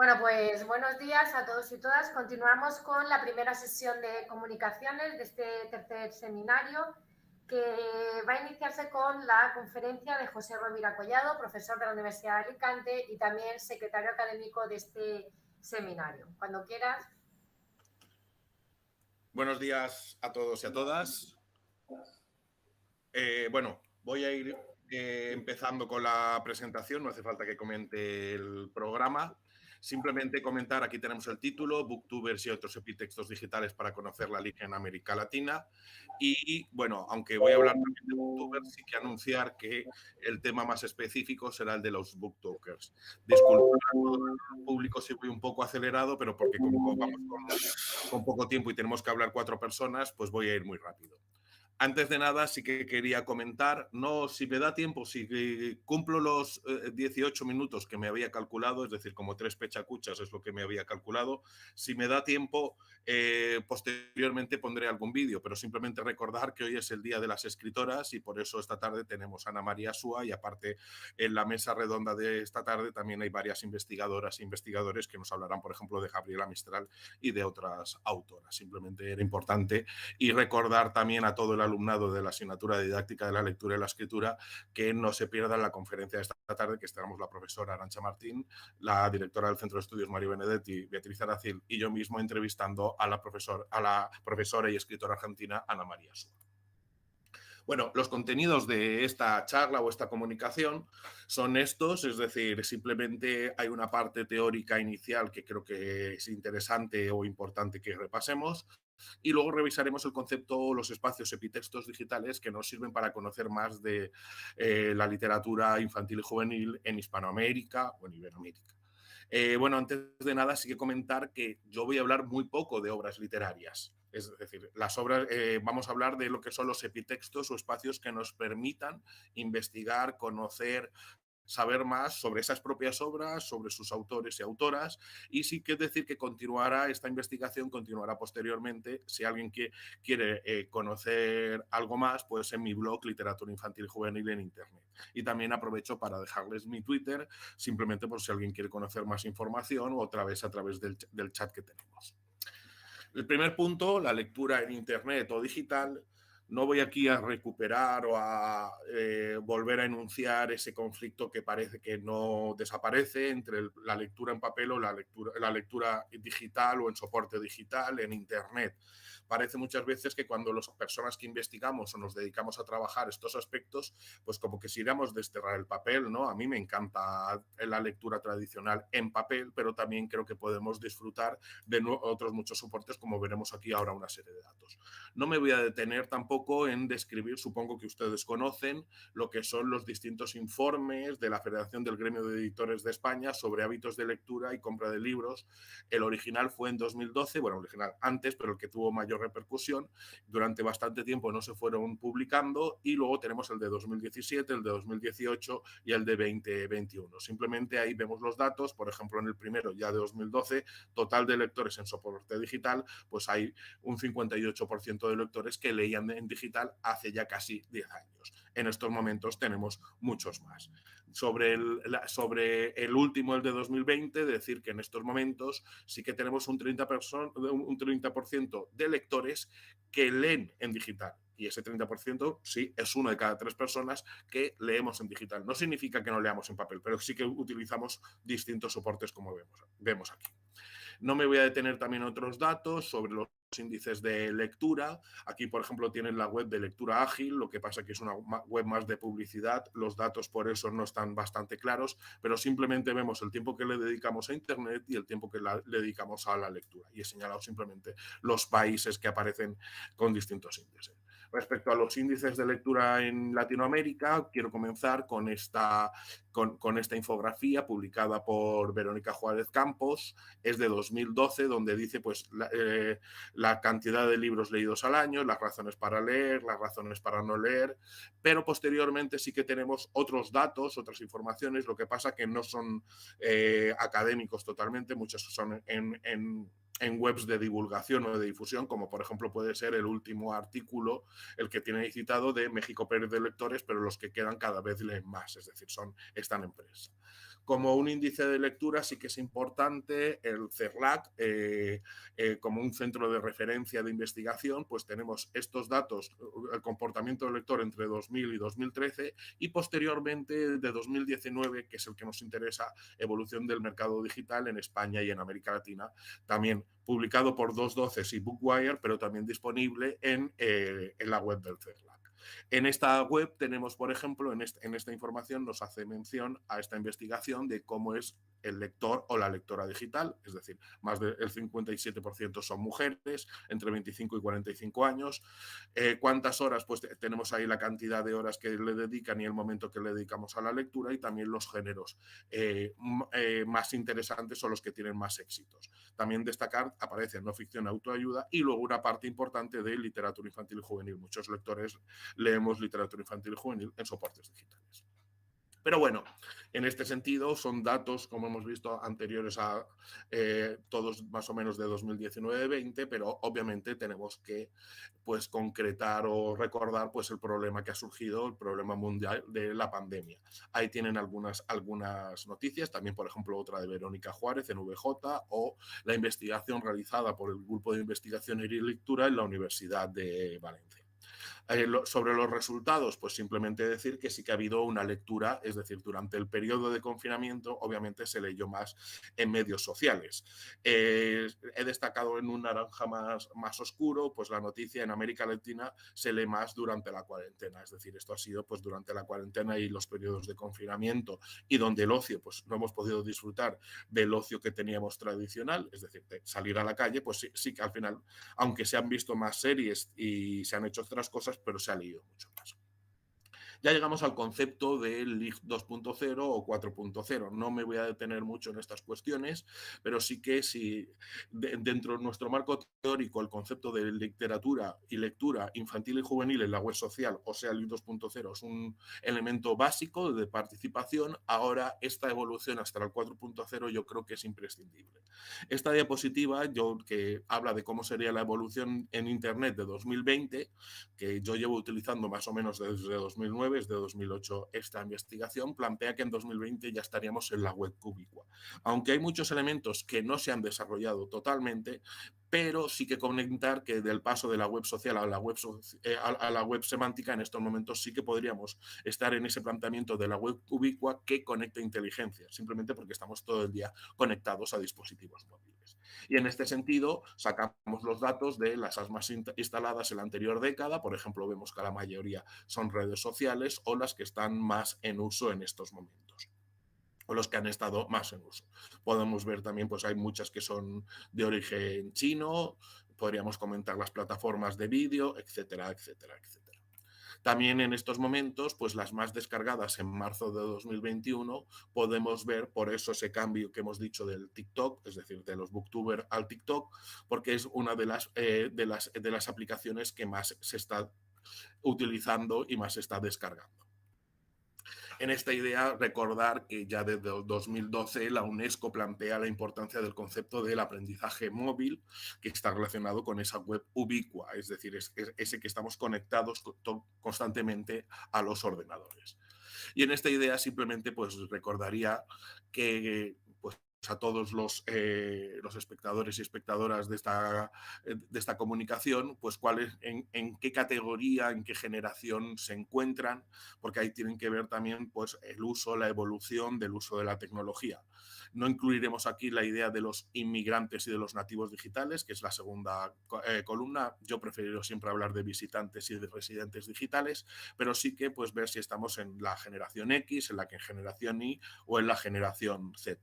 Bueno, pues buenos días a todos y todas. Continuamos con la primera sesión de comunicaciones de este tercer seminario, que va a iniciarse con la conferencia de José Rovira Collado, profesor de la Universidad de Alicante y también secretario académico de este seminario. Cuando quieras. Buenos días a todos y a todas. Bueno, voy a ir empezando con la presentación, no hace falta que comente el programa. Simplemente comentar, aquí tenemos el título, Booktubers y otros epitextos digitales para conocer la LIC en América Latina. Y bueno, aunque voy a hablar también de Booktubers, sí que anunciar que el tema más específico será el de los Booktokers. Disculpad a todo el público si voy un poco acelerado, pero porque como vamos con poco tiempo y tenemos que hablar 4 personas, pues voy a ir muy rápido. Antes de nada, sí que quería comentar, no, si me da tiempo, si cumplo los 18 minutos que me había calculado, es decir, como 3 pechacuchas es lo que me había calculado, si me da tiempo, posteriormente pondré algún vídeo, pero simplemente recordar que hoy es el Día de las Escritoras y por eso esta tarde tenemos a Ana María Súa y aparte en la mesa redonda de esta tarde también hay varias investigadoras e investigadores que nos hablarán, por ejemplo, de Gabriela Mistral y de otras autoras. Simplemente era importante y recordar también a todo el alumnado de la asignatura de didáctica de la lectura y la escritura que no se pierdan la conferencia de esta tarde, que estaremos la profesora Arantxa Martín, la directora del Centro de Estudios Mario Benedetti, Beatriz Aracil y yo mismo entrevistando a la profesora y escritora argentina Ana María Súa. Bueno, los contenidos de esta charla o esta comunicación son estos, es decir, simplemente hay una parte teórica inicial que creo que es interesante o importante que repasemos y luego revisaremos el concepto, los espacios epitextos digitales que nos sirven para conocer más de la literatura infantil y juvenil en Hispanoamérica o en Iberoamérica. Bueno, antes de nada, sí que comentar que yo voy a hablar muy poco de obras literarias. Es decir, las obras, vamos a hablar de lo que son los epitextos o espacios que nos permitan investigar, conocer, saber más sobre esas propias obras, sobre sus autores y autoras, y sí que es decir que continuará esta investigación, continuará posteriormente. Si alguien quiere conocer algo más, pues en mi blog Literatura Infantil y Juvenil en Internet. Y también aprovecho para dejarles mi Twitter, simplemente por si alguien quiere conocer más información o otra vez a través del chat que tenemos. El primer punto, la lectura en Internet o digital. No voy aquí a recuperar o a volver a enunciar ese conflicto que parece que no desaparece entre la lectura en papel o la lectura digital o en soporte digital, en Internet. Parece muchas veces que cuando las personas que investigamos o nos dedicamos a trabajar estos aspectos, pues como que si iremos desterrar el papel, ¿no? A mí me encanta la lectura tradicional en papel, pero también creo que podemos disfrutar de otros muchos soportes, como veremos aquí ahora una serie de datos. No me voy a detener tampoco en describir, supongo que ustedes conocen, lo que son los distintos informes de la Federación del Gremio de Editores de España sobre hábitos de lectura y compra de libros. El original fue en 2012, bueno, el original antes, pero el que tuvo mayor repercusión. Durante bastante tiempo no se fueron publicando y luego tenemos el de 2017, el de 2018 y el de 2021. Simplemente ahí vemos los datos, por ejemplo, en el primero ya de 2012, total de lectores en soporte digital, pues hay un 58% de lectores que leían en digital hace ya casi 10 años. En estos momentos tenemos muchos más. Sobre el último, el de 2020, decir que en estos momentos sí que tenemos un 30% de lectores que leen en digital. Y ese 30% sí es una de cada 3 personas que leemos en digital. No significa que no leamos en papel, pero sí que utilizamos distintos soportes como vemos aquí. No me voy a detener también en otros datos sobre los índices de lectura. Aquí, por ejemplo, tienen la web de lectura ágil, lo que pasa que es una web más de publicidad. Los datos por eso no están bastante claros, pero simplemente vemos el tiempo que le dedicamos a Internet y el tiempo que le dedicamos a la lectura. Y he señalado simplemente los países que aparecen con distintos índices. Respecto a los índices de lectura en Latinoamérica, quiero comenzar con esta infografía publicada por Verónica Juárez Campos. Es de 2012, donde dice pues la cantidad de libros leídos al año, las razones para leer, las razones para no leer, pero posteriormente sí que tenemos otros datos, otras informaciones, lo que pasa que no son académicos totalmente, muchos son en webs de divulgación o de difusión, como por ejemplo puede ser el último artículo, el que tiene citado de México pierde lectores, pero los que quedan cada vez leen más, es decir, están en prensa. Como un índice de lectura sí que es importante el CERLAC, como un centro de referencia de investigación, pues tenemos estos datos, el comportamiento del lector entre 2000 y 2013 y posteriormente de 2019, que es el que nos interesa, evolución del mercado digital en España y en América Latina, también publicado por 212 y Bookwire, pero también disponible en la web del CERLAC. En esta web tenemos, por ejemplo, en esta información nos hace mención a esta investigación de cómo es el lector o la lectora digital, es decir, más del 57% son mujeres, entre 25 y 45 años. ¿Cuántas horas? Pues tenemos ahí la cantidad de horas que le dedican y el momento que le dedicamos a la lectura y también los géneros más interesantes son los que tienen más éxitos. También destacar, aparece no ficción, autoayuda y luego una parte importante de literatura infantil y juvenil. Muchos lectores leemos literatura infantil y juvenil en soportes digitales. Pero bueno, en este sentido son datos, como hemos visto, anteriores a todos más o menos de 2019-20, pero obviamente tenemos que pues, concretar o recordar pues, el problema que ha surgido, el problema mundial de la pandemia. Ahí tienen algunas noticias, también por ejemplo otra de Verónica Juárez en VJ o la investigación realizada por el Grupo de Investigación y Lectura en la Universidad de Valencia. Sobre los resultados, pues simplemente decir que sí que ha habido una lectura, es decir, durante el periodo de confinamiento, obviamente se leyó más en medios sociales. He destacado en un naranja más oscuro, pues la noticia en América Latina se lee más durante la cuarentena, es decir, esto ha sido pues durante la cuarentena y los periodos de confinamiento y donde el ocio, pues no hemos podido disfrutar del ocio que teníamos tradicional, es decir, de salir a la calle, pues sí que al final, aunque se han visto más series y se han hecho otras cosas, pero se ha leído mucho más. Ya llegamos al concepto del LIG 2.0 o 4.0. No me voy a detener mucho en estas cuestiones, pero sí que si dentro de nuestro marco teórico el concepto de literatura y lectura infantil y juvenil en la web social, o sea, el LIG 2.0 es un elemento básico de participación, ahora esta evolución hasta el 4.0 yo creo que es imprescindible. Esta diapositiva que habla de cómo sería la evolución en Internet de 2020, que yo llevo utilizando más o menos desde 2009, desde 2008 esta investigación, plantea que en 2020 ya estaríamos en la web ubicua. Aunque hay muchos elementos que no se han desarrollado totalmente, pero sí que comentar que del paso de la web social a la web semántica en estos momentos sí que podríamos estar en ese planteamiento de la web ubicua que conecta inteligencia, simplemente porque estamos todo el día conectados a dispositivos móviles. Y en este sentido sacamos los datos de las apps más instaladas en la anterior década, por ejemplo vemos que la mayoría son redes sociales o las que están más en uso en estos momentos o los que han estado más en uso. Podemos ver también, pues hay muchas que son de origen chino, podríamos comentar las plataformas de vídeo, etcétera, etcétera, etcétera. También en estos momentos, pues las más descargadas en marzo de 2021, podemos ver por eso ese cambio que hemos dicho del TikTok, es decir, de los booktubers al TikTok, porque es una de las aplicaciones que más se está utilizando y más se está descargando. En esta idea, recordar que ya desde 2012 la UNESCO plantea la importancia del concepto del aprendizaje móvil, que está relacionado con esa web ubicua, es decir, ese que estamos conectados constantemente a los ordenadores. Y en esta idea simplemente pues recordaría que pues, a todos los espectadores y espectadoras de esta comunicación, pues en qué categoría, en qué generación se encuentran, porque ahí tienen que ver también pues, el uso, la evolución del uso de la tecnología. No incluiremos aquí la idea de los inmigrantes y de los nativos digitales, que es la segunda columna. Yo prefiero siempre hablar de visitantes y de residentes digitales, pero sí que pues, ver si estamos en la generación X, en la generación Y o en la generación Z.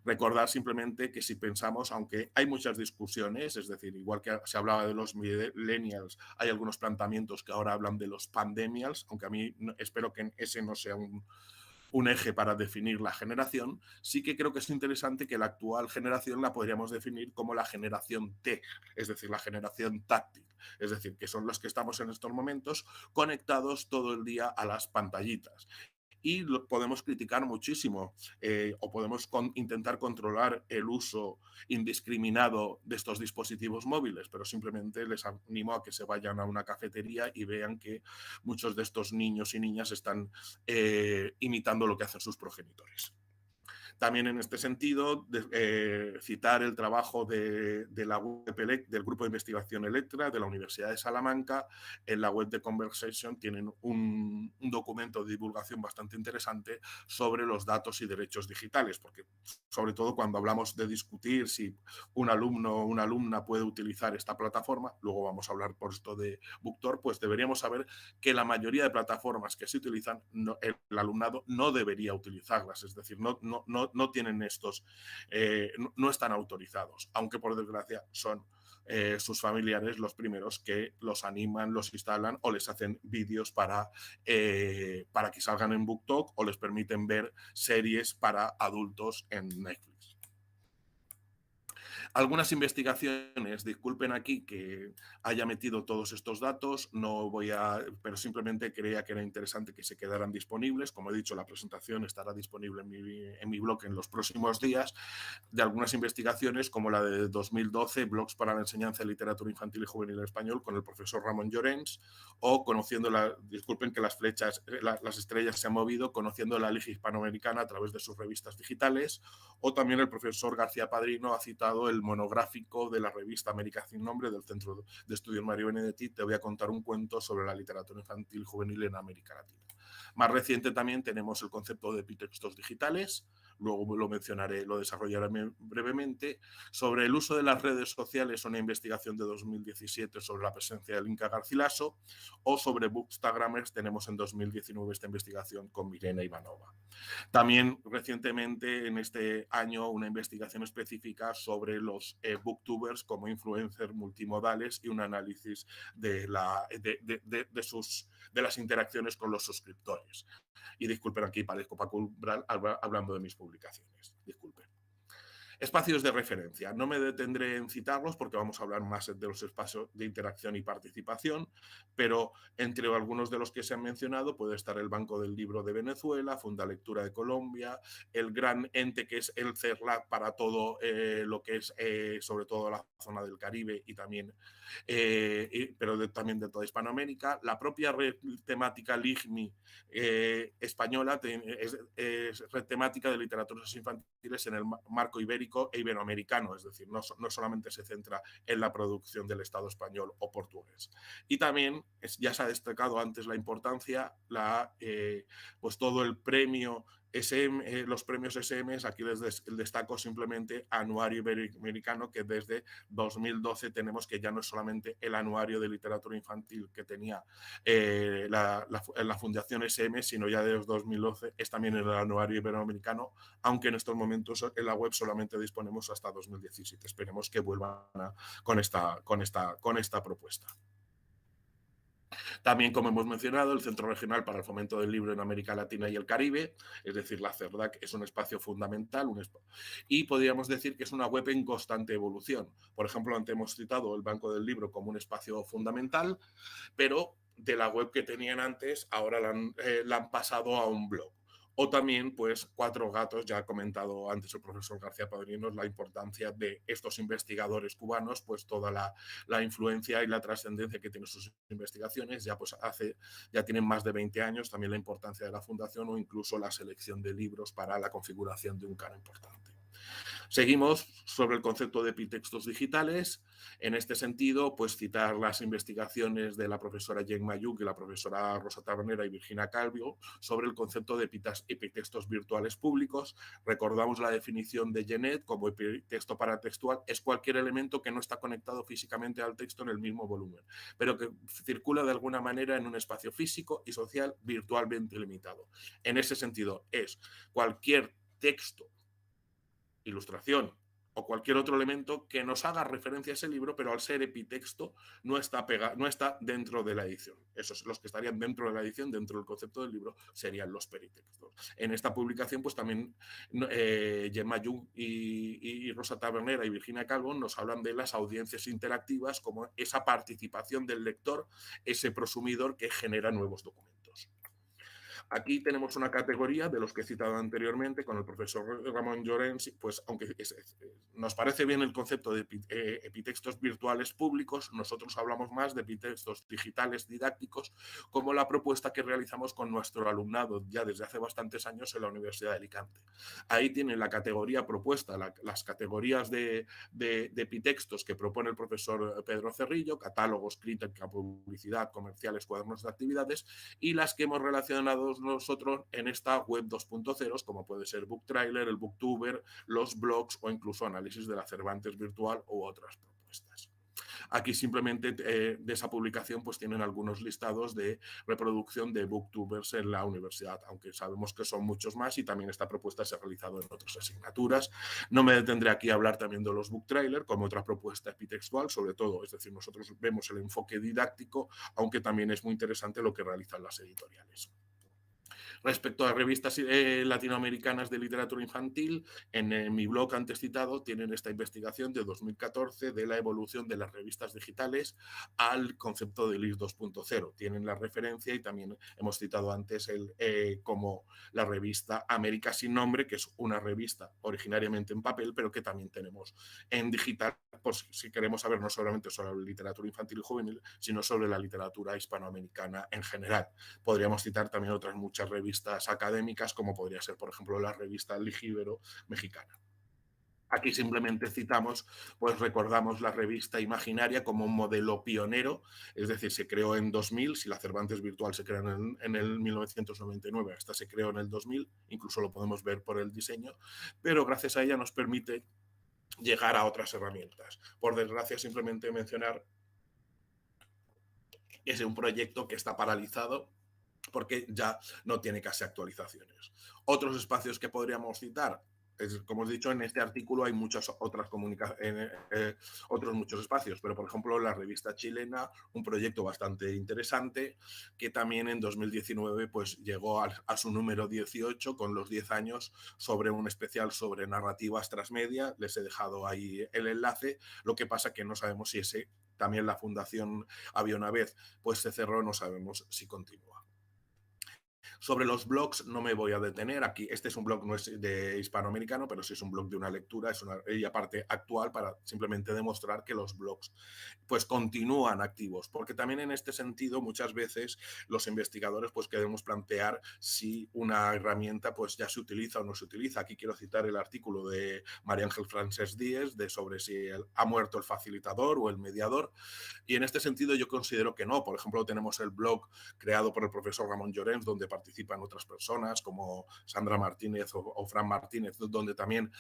Recordar simplemente que si pensamos, aunque hay muchas discusiones, es decir, igual que se hablaba de los millennials, hay algunos planteamientos que ahora hablan de los pandemials, aunque a mí espero que ese no sea un eje para definir la generación, sí que creo que es interesante que la actual generación la podríamos definir como la generación T, es decir, la generación táctil, es decir, que son los que estamos en estos momentos conectados todo el día a las pantallitas. Y podemos criticar muchísimo o podemos intentar controlar el uso indiscriminado de estos dispositivos móviles, pero simplemente les animo a que se vayan a una cafetería y vean que muchos de estos niños y niñas están imitando lo que hacen sus progenitores. También en este sentido, citar el trabajo de la web del Grupo de Investigación Electra de la Universidad de Salamanca. En la web de Conversation tienen un documento de divulgación bastante interesante sobre los datos y derechos digitales, porque sobre todo cuando hablamos de discutir si un alumno o una alumna puede utilizar esta plataforma, luego vamos a hablar por esto de Booktor, pues deberíamos saber que la mayoría de plataformas que se utilizan, el alumnado no debería utilizarlas, es decir, no tienen estos, no están autorizados, aunque por desgracia son sus familiares los primeros que los animan, los instalan o les hacen vídeos para que salgan en BookTok o les permiten ver series para adultos en Netflix. Algunas investigaciones, disculpen aquí que haya metido todos estos datos, pero simplemente creía que era interesante que se quedaran disponibles. Como he dicho, la presentación estará disponible en mi blog en los próximos días, de algunas investigaciones como la de 2012, Blogs para la enseñanza de literatura infantil y juvenil en español, con el profesor Ramón Llorens, o disculpen que las estrellas se han movido, conociendo la Liga Hispanoamericana a través de sus revistas digitales, o también el profesor García Padrino ha citado el monográfico de la revista América sin nombre del Centro de Estudios Mario Benedetti. Te voy a contar un cuento sobre la literatura infantil juvenil en América Latina. Más reciente también tenemos el concepto de epitextos digitales, luego lo mencionaré, lo desarrollaré brevemente, sobre el uso de las redes sociales, una investigación de 2017 sobre la presencia del Inca Garcilaso, o sobre Bookstagrammers tenemos en 2019 esta investigación con Mirena Ivanova. También recientemente en este año una investigación específica sobre los booktubers como influencers multimodales y un análisis de las interacciones con los suscriptores. Y disculpen, aquí parezco Paco Umbral hablando de mis publicaciones. Disculpen. Espacios de referencia. No me detendré en citarlos porque vamos a hablar más de los espacios de interacción y participación, pero entre algunos de los que se han mencionado puede estar el Banco del Libro de Venezuela, Fundalectura de Colombia, el gran ente que es el CERLAC para todo lo que es sobre todo la zona del Caribe y también pero también de toda Hispanoamérica. La propia red temática LIGMI española es red temática de literaturas infantiles en el marco ibérico e iberoamericano, es decir, no solamente se centra en la producción del Estado español o portugués. Y también ya se ha destacado antes la importancia, pues todo el premio SM, los premios SM, aquí les destaco simplemente Anuario Iberoamericano, que desde 2012 tenemos, que ya no es solamente el anuario de literatura infantil que tenía la Fundación SM, sino ya desde 2012 es también el anuario iberoamericano, aunque en estos momentos en la web solamente disponemos hasta 2017. Esperemos que vuelvan con esta propuesta. También, como hemos mencionado, el Centro Regional para el Fomento del Libro en América Latina y el Caribe, es decir, la CERDAC, es un espacio fundamental y podríamos decir que es una web en constante evolución. Por ejemplo, antes hemos citado el Banco del Libro como un espacio fundamental, pero de la web que tenían antes, ahora la han pasado a un blog. O también, pues, Cuatro Gatos, ya ha comentado antes el profesor García Padrino, la importancia de estos investigadores cubanos, pues toda la influencia y la trascendencia que tienen sus investigaciones, ya tienen más de 20 años, también la importancia de la fundación o incluso la selección de libros para la configuración de un canon importante. Seguimos sobre el concepto de epitextos digitales. En este sentido, pues citar las investigaciones de la profesora Jen Mayuk y la profesora Rosa Tabernera y Virginia Calvio sobre el concepto de epitextos virtuales públicos. Recordamos la definición de Genet como epitexto paratextual, es cualquier elemento que no está conectado físicamente al texto en el mismo volumen, pero que circula de alguna manera en un espacio físico y social virtualmente limitado. En ese sentido, es cualquier texto, ilustración o cualquier otro elemento que nos haga referencia a ese libro, pero al ser epitexto no está dentro de la edición. Esos, los que estarían dentro de la edición, dentro del concepto del libro, serían los peritextos. En esta publicación, pues también Gemma Jung y Rosa Tabernera y Virginia Calvo nos hablan de las audiencias interactivas como esa participación del lector, ese prosumidor que genera nuevos documentos. Aquí tenemos una categoría de los que he citado anteriormente con el profesor Ramón Llorens, pues aunque nos parece bien el concepto de epitextos virtuales públicos, nosotros hablamos más de epitextos digitales didácticos, como la propuesta que realizamos con nuestro alumnado ya desde hace bastantes años en la Universidad de Alicante. Ahí tienen la categoría propuesta, las categorías de epitextos que propone el profesor Pedro Cerrillo, catálogos, crítica, publicidad, comerciales, cuadernos de actividades, y las que hemos relacionado nosotros en esta web 2.0, como puede ser BookTrailer, el BookTuber, los blogs o incluso análisis de la Cervantes virtual u otras propuestas. Aquí simplemente de esa publicación pues tienen algunos listados de reproducción de booktubers en la universidad, aunque sabemos que son muchos más y también esta propuesta se ha realizado en otras asignaturas. No me detendré aquí a hablar también de los booktrailer como otra propuesta epitextual, sobre todo, es decir, nosotros vemos el enfoque didáctico, aunque también es muy interesante lo que realizan las editoriales. Respecto a revistas latinoamericanas de literatura infantil, en mi blog antes citado tienen esta investigación de 2014 de la evolución de las revistas digitales al concepto del IS 2.0. Tienen la referencia y también hemos citado antes como la revista América sin nombre, que es una revista originariamente en papel, pero que también tenemos en digital, por si queremos saber no solamente sobre la literatura infantil y juvenil, sino sobre la literatura hispanoamericana en general. Podríamos citar también otras muchas revistas académicas, como podría ser, por ejemplo, la revista Ligíbero mexicana. Aquí simplemente citamos, pues recordamos la revista Imaginaria como un modelo pionero, es decir, se creó en 2000, si la Cervantes Virtual se creó en el 1999, esta se creó en el 2000, incluso lo podemos ver por el diseño, pero gracias a ella nos permite llegar a otras herramientas. Por desgracia, simplemente mencionar que es un proyecto que está paralizado porque ya no tiene casi actualizaciones. Otros espacios que podríamos citar, como os he dicho, en este artículo hay muchas otras otros muchos espacios, pero por ejemplo la revista chilena, un proyecto bastante interesante que también en 2019 pues llegó a su número 18 con los 10 años sobre un especial sobre narrativas transmedia. Les he dejado ahí el enlace, lo que pasa que no sabemos si ese también la fundación Había una vez pues se cerró, no sabemos si continúa. Sobre los blogs no me voy a detener. Aquí este es un blog, no es de hispanoamericano, pero sí es un blog de una lectura, y aparte actual, para simplemente demostrar que los blogs pues continúan activos, porque también en este sentido muchas veces los investigadores pues queremos plantear si una herramienta pues ya se utiliza o no se utiliza. Aquí quiero citar el artículo de María Ángel Francés Díez sobre si ha muerto el facilitador o el mediador, y en este sentido yo considero que no. Por ejemplo, tenemos el blog creado por el profesor Ramón Llorens, donde participan otras personas como Sandra Martínez o Fran Martínez, donde también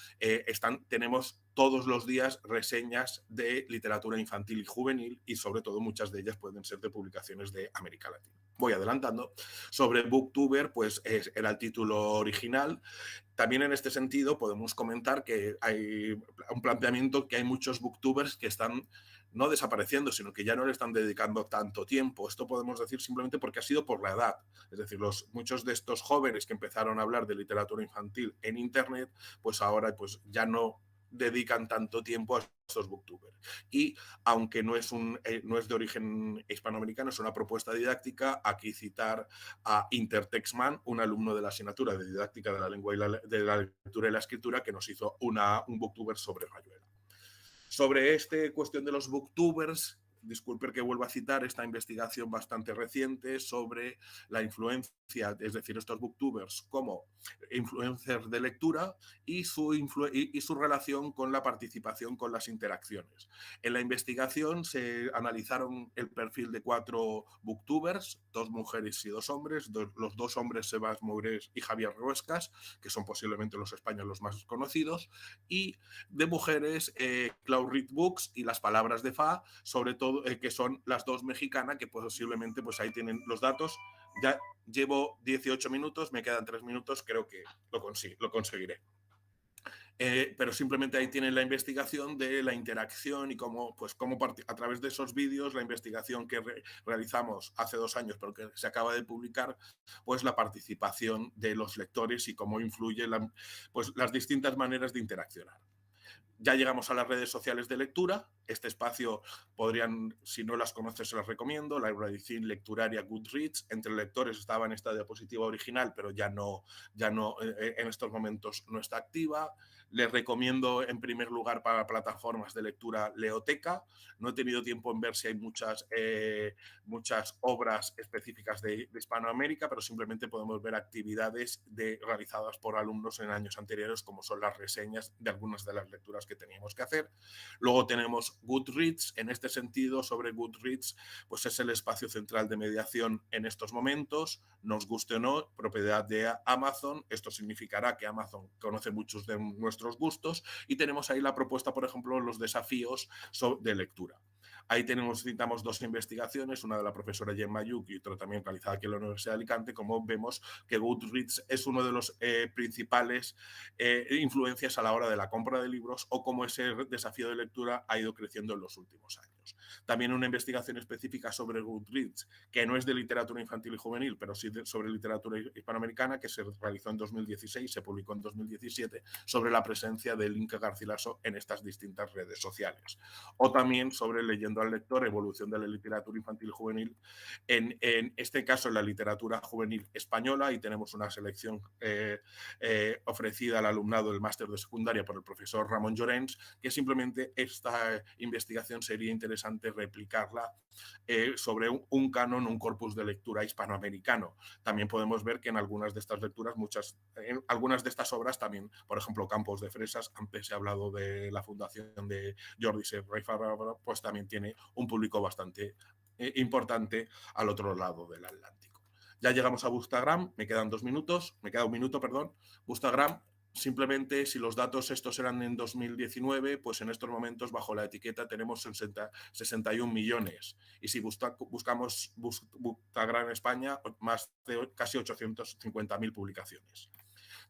tenemos todos los días reseñas de literatura infantil y juvenil, y sobre todo muchas de ellas pueden ser de publicaciones de América Latina. Voy adelantando. Sobre Booktuber, pues era el título original. También en este sentido podemos comentar que hay un planteamiento que hay muchos booktubers que están no desapareciendo, sino que ya no le están dedicando tanto tiempo. Esto podemos decir simplemente porque ha sido por la edad. Es decir, muchos de estos jóvenes que empezaron a hablar de literatura infantil en Internet, pues ahora pues ya no dedican tanto tiempo a estos booktubers. Y aunque no es de origen hispanoamericano, es una propuesta didáctica, aquí citar a Intertextman, un alumno de la asignatura de didáctica de la lengua y de la lectura y la escritura, que nos hizo un booktuber sobre Rayuela. Sobre esta cuestión de los booktubers, disculpe que vuelva a citar esta investigación bastante reciente sobre la influencia, es decir, estos booktubers como influencers de lectura y su relación con la participación, con las interacciones. En la investigación se analizaron el perfil de 4 booktubers, 2 mujeres y 2 hombres, los 2 hombres, Sebas Moures y Javier Ruescas, que son posiblemente los españoles más conocidos, y de mujeres, Cloud Read Books y Las Palabras de Fa, sobre todo, que son las 2 mexicanas, que posiblemente pues ahí tienen los datos. Ya llevo 18 minutos, me quedan 3 minutos, creo que lo conseguiré. Pero simplemente ahí tienen la investigación de la interacción y cómo a través de esos vídeos, la investigación que realizamos hace 2 años, pero que se acaba de publicar, pues la participación de los lectores y cómo influye pues las distintas maneras de interaccionar. Ya llegamos a las redes sociales de lectura. Este espacio podrían, si no las conoces, se las recomiendo. LibraryThing, Lecturaria, Goodreads. Entre lectores estaba en esta diapositiva original, pero ya no en estos momentos no está activa. Les recomiendo, en primer lugar, para plataformas de lectura, Leoteca. No he tenido tiempo en ver si hay muchas obras específicas de Hispanoamérica, pero simplemente podemos ver actividades realizadas por alumnos en años anteriores, como son las reseñas de algunas de las lecturas que teníamos que hacer. Luego tenemos Goodreads. En este sentido, sobre Goodreads, pues es el espacio central de mediación en estos momentos, nos guste o no, propiedad de Amazon. Esto significará que Amazon conoce muchos de nuestros gustos y tenemos ahí la propuesta, por ejemplo, los desafíos de lectura. Ahí citamos 2 investigaciones, una de la profesora Jen Mayuk y otra también realizada aquí en la Universidad de Alicante. Como vemos que Goodreads es uno de los principales influencias a la hora de la compra de libros, o cómo ese desafío de lectura ha ido creciendo en los últimos años. También una investigación específica sobre Goodreads, que no es de literatura infantil y juvenil, pero sí sobre literatura hispanoamericana, que se realizó en 2016, se publicó en 2017, sobre la presencia de Linka Garcilaso en estas distintas redes sociales. O también sobre Leyendo al lector, evolución de la literatura infantil y juvenil, en este caso en la literatura juvenil española, y tenemos una selección ofrecida al alumnado del máster de secundaria por el profesor Ramón Llorens, que simplemente esta investigación sería interesante replicarla sobre un canon, un corpus de lectura hispanoamericano. También podemos ver que en algunas de estas lecturas, en algunas de estas obras también, por ejemplo, Campos de Fresas, antes se ha hablado de la fundación de Jordi Serrafara, pues también tiene un público bastante importante al otro lado del Atlántico. Ya llegamos a Bookstagram, me queda un minuto, perdón. Bookstagram, simplemente, si los datos estos eran en 2019, pues en estos momentos bajo la etiqueta tenemos 61 millones. Y si buscamos Bookstagram en España, más de casi 850.000 publicaciones.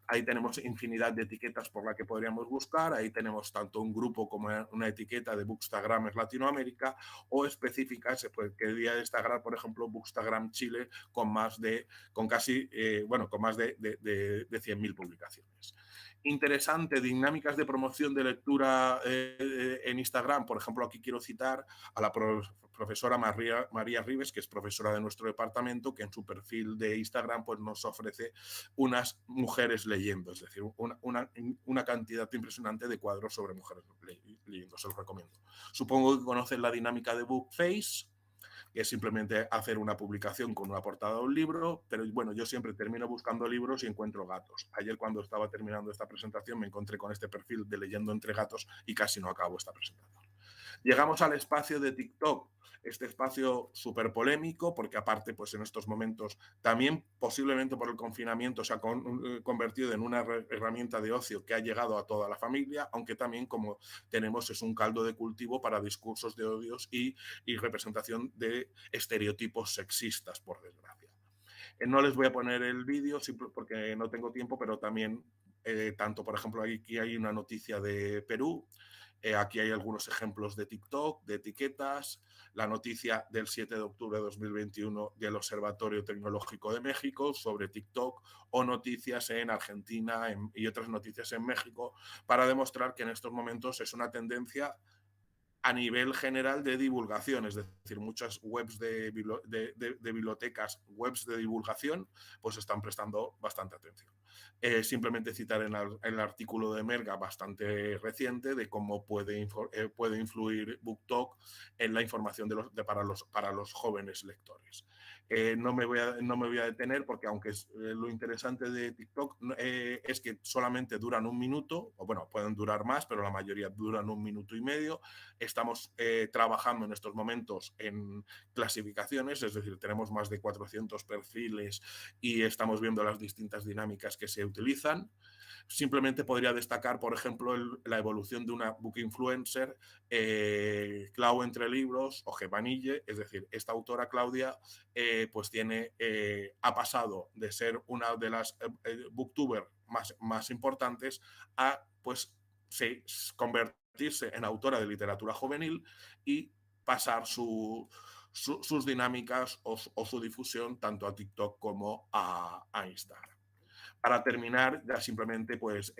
Ahí tenemos infinidad de etiquetas por las que podríamos buscar. Ahí tenemos tanto un grupo como una etiqueta de Bookstagramers Latinoamérica, o específicas. Se podría destacar, por ejemplo, Bookstagram Chile, con más de 100.000 publicaciones. Interesante, dinámicas de promoción de lectura en Instagram. Por ejemplo, aquí quiero citar a la profesora María Rives, que es profesora de nuestro departamento, que en su perfil de Instagram pues nos ofrece unas mujeres leyendo, es decir, una cantidad impresionante de cuadros sobre mujeres leyendo. Se los recomiendo. Supongo que conocen la dinámica de Bookface, que es simplemente hacer una publicación con una portada de un libro, pero bueno, yo siempre termino buscando libros y encuentro gatos. Ayer, cuando estaba terminando esta presentación, me encontré con este perfil de Leyendo entre gatos y casi no acabo esta presentación. Llegamos al espacio de TikTok, este espacio súper polémico, porque aparte, pues en estos momentos, también posiblemente por el confinamiento, se ha convertido en una herramienta de ocio que ha llegado a toda la familia, aunque también, como tenemos, es un caldo de cultivo para discursos de odios y representación de estereotipos sexistas, por desgracia. No les voy a poner el vídeo porque no tengo tiempo, pero también, tanto, por ejemplo, aquí hay una noticia de Perú. Aquí hay algunos ejemplos de TikTok, de etiquetas, la noticia del 7 de octubre de 2021 del Observatorio Tecnológico de México sobre TikTok, o noticias en Argentina y otras noticias en México, para demostrar que en estos momentos es una tendencia a nivel general de divulgación, es decir, muchas webs de bibliotecas, webs de divulgación, pues están prestando bastante atención. Simplemente citar en el artículo de Merga, bastante reciente, de cómo puede influir BookTok en la información para los jóvenes lectores. No me voy a detener, porque aunque lo interesante de TikTok es que solamente duran un minuto, o bueno, pueden durar más, pero la mayoría duran 1 minuto y medio. Estamos trabajando en estos momentos en clasificaciones, es decir, tenemos más de 400 perfiles y estamos viendo las distintas dinámicas que se utilizan. Simplemente podría destacar, por ejemplo, la evolución de una book influencer, Clau Entre Libros, o Gevanille, es decir, esta autora, Claudia, pues ha pasado de ser una de las booktubers más importantes a, pues, convertirse en autora de literatura juvenil y pasar sus dinámicas o su difusión tanto a TikTok como a Instagram. Para terminar, ya simplemente, pues,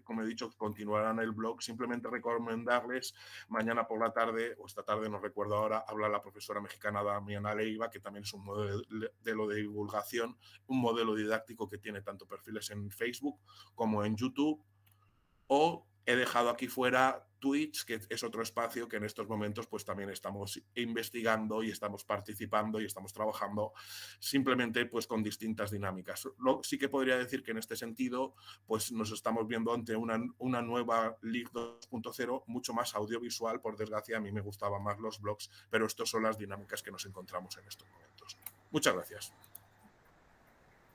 como he dicho, continuarán el blog. Simplemente recomendarles, mañana por la tarde, o esta tarde, no recuerdo ahora, habla la profesora mexicana Damiana Leiva, que también es un modelo de divulgación, un modelo didáctico que tiene tanto perfiles en Facebook como en YouTube. O he dejado aquí fuera Twitch, que es otro espacio que en estos momentos pues también estamos investigando y estamos participando y estamos trabajando simplemente pues con distintas dinámicas. Sí que podría decir que en este sentido pues nos estamos viendo ante una nueva LIC 2.0 mucho más audiovisual. Por desgracia, a mí me gustaban más los blogs, pero estas son las dinámicas que nos encontramos en estos momentos. Muchas gracias.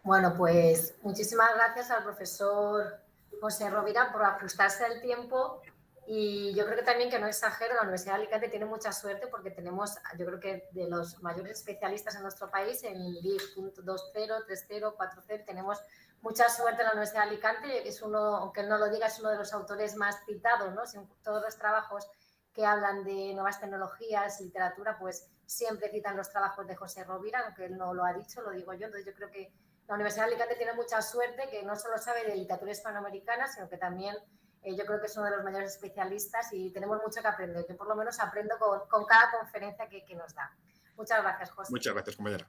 Bueno, pues muchísimas gracias al profesor José Rovira por ajustarse al tiempo, y yo creo que también, que no exagero, la Universidad de Alicante tiene mucha suerte porque tenemos, yo creo que de los mayores especialistas en nuestro país en LIC 2.0, 3.0, 4.0, tenemos mucha suerte en la Universidad de Alicante. Es uno, aunque no lo diga, es uno de los autores más citados, ¿no? Todos los trabajos que hablan de nuevas tecnologías, literatura, pues siempre citan los trabajos de José Rovira, aunque él no lo ha dicho, lo digo yo. Entonces yo creo que la Universidad de Alicante tiene mucha suerte, que no solo sabe de literatura hispanoamericana, sino que también yo creo que es uno de los mayores especialistas y tenemos mucho que aprender. Yo por lo menos aprendo con cada conferencia que nos da. Muchas gracias, José. Muchas gracias, compañera.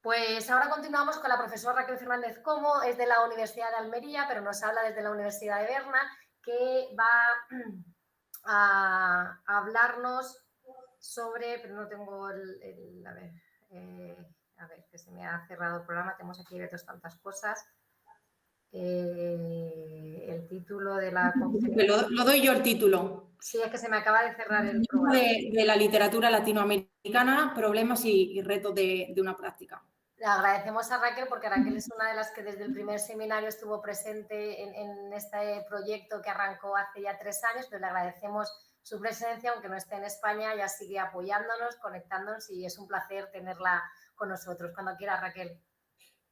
Pues ahora continuamos con la profesora Raquel Fernández Como. Es de la Universidad de Almería, pero nos habla desde la Universidad de Berna, que va a hablarnos sobre, pero no tengo a ver, que se me ha cerrado el programa, tenemos aquí otras tantas cosas. El título de la conferencia. Lo doy yo el título. Sí, es que se me acaba de cerrar el programa. De la literatura latinoamericana, problemas y retos de una práctica. Le agradecemos a Raquel, porque Raquel es una de las que desde el primer seminario estuvo presente en este proyecto que arrancó hace ya 3 años, pero le agradecemos su presencia, aunque no esté en España, ya sigue apoyándonos, conectándonos, y es un placer tenerla con nosotros. Cuando quiera, Raquel.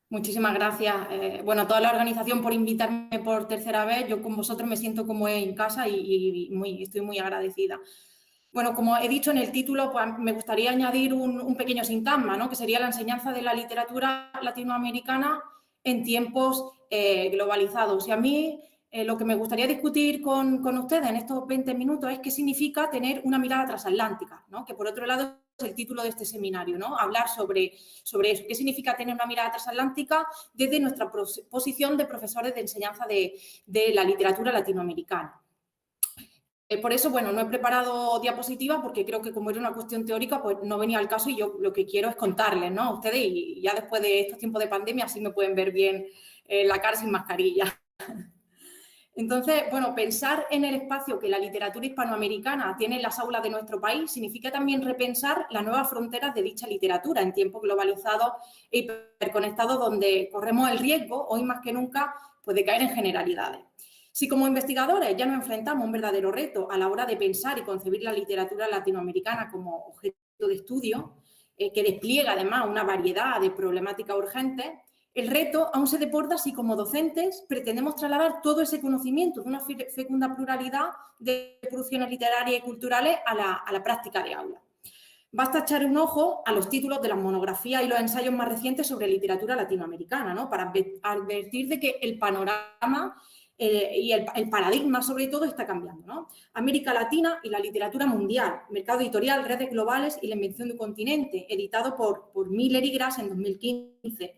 Muchísimas gracias. Bueno, toda la organización por invitarme por tercera vez. Yo con vosotros me siento como en casa y estoy muy agradecida. Bueno, como he dicho en el título, pues me gustaría añadir un pequeño sintagma, ¿no? Que sería la enseñanza de la literatura latinoamericana en tiempos globalizados. Y a mí lo que me gustaría discutir con ustedes en estos 20 minutos es qué significa tener una mirada transatlántica, ¿no? Que por otro lado es el título de este seminario, ¿no? Hablar sobre eso. ¿Qué significa tener una mirada transatlántica desde nuestra posición de profesores de enseñanza de la literatura latinoamericana? Por eso, bueno, no he preparado diapositivas porque creo que como era una cuestión teórica, pues no venía al caso, y yo lo que quiero es contarles, ¿no? A ustedes, y ya después de estos tiempos de pandemia así me pueden ver bien la cara sin mascarilla. Entonces, bueno, pensar en el espacio que la literatura hispanoamericana tiene en las aulas de nuestro país significa también repensar las nuevas fronteras de dicha literatura en tiempos globalizados e hiperconectados, donde corremos el riesgo, hoy más que nunca, pues de caer en generalidades. Si como investigadores ya nos enfrentamos a un verdadero reto a la hora de pensar y concebir la literatura latinoamericana como objeto de estudio, que despliega además una variedad de problemáticas urgentes, el reto aún se desborda si como docentes pretendemos trasladar todo ese conocimiento de una fecunda pluralidad de producciones literarias y culturales a la práctica de aula. Basta echar un ojo a los títulos de las monografías y los ensayos más recientes sobre literatura latinoamericana, ¿no? Para advertir de que el panorama y el paradigma, sobre todo, está cambiando, ¿no? América Latina y la literatura mundial, mercado editorial, redes globales y la invención de un continente, editado por Miller y Grass en 2015.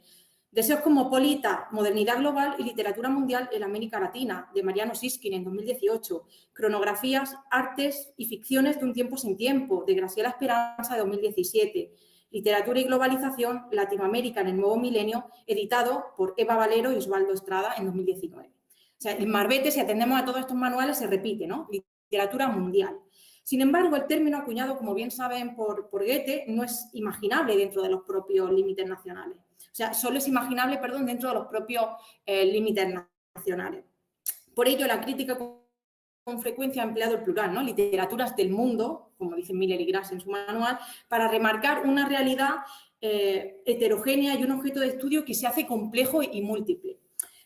Deseos cosmopolita, modernidad global y literatura mundial en América Latina, de Mariano Siskin en 2018. Cronografías, artes y ficciones de un tiempo sin tiempo, de Graciela Esperanza de 2017. Literatura y globalización, Latinoamérica en el nuevo milenio, editado por Eva Valero y Osvaldo Estrada en 2019. O sea, el marbete, si atendemos a todos estos manuales, se repite, ¿no? Literatura mundial. Sin embargo, el término acuñado, como bien saben, por Goethe, no es imaginable dentro de los propios límites nacionales. O sea, solo es imaginable, perdón, dentro de los propios límites nacionales. Por ello, la crítica con frecuencia ha empleado el plural, ¿no? Literaturas del mundo, como dicen Miller y Grass en su manual, para remarcar una realidad heterogénea y un objeto de estudio que se hace complejo y múltiple.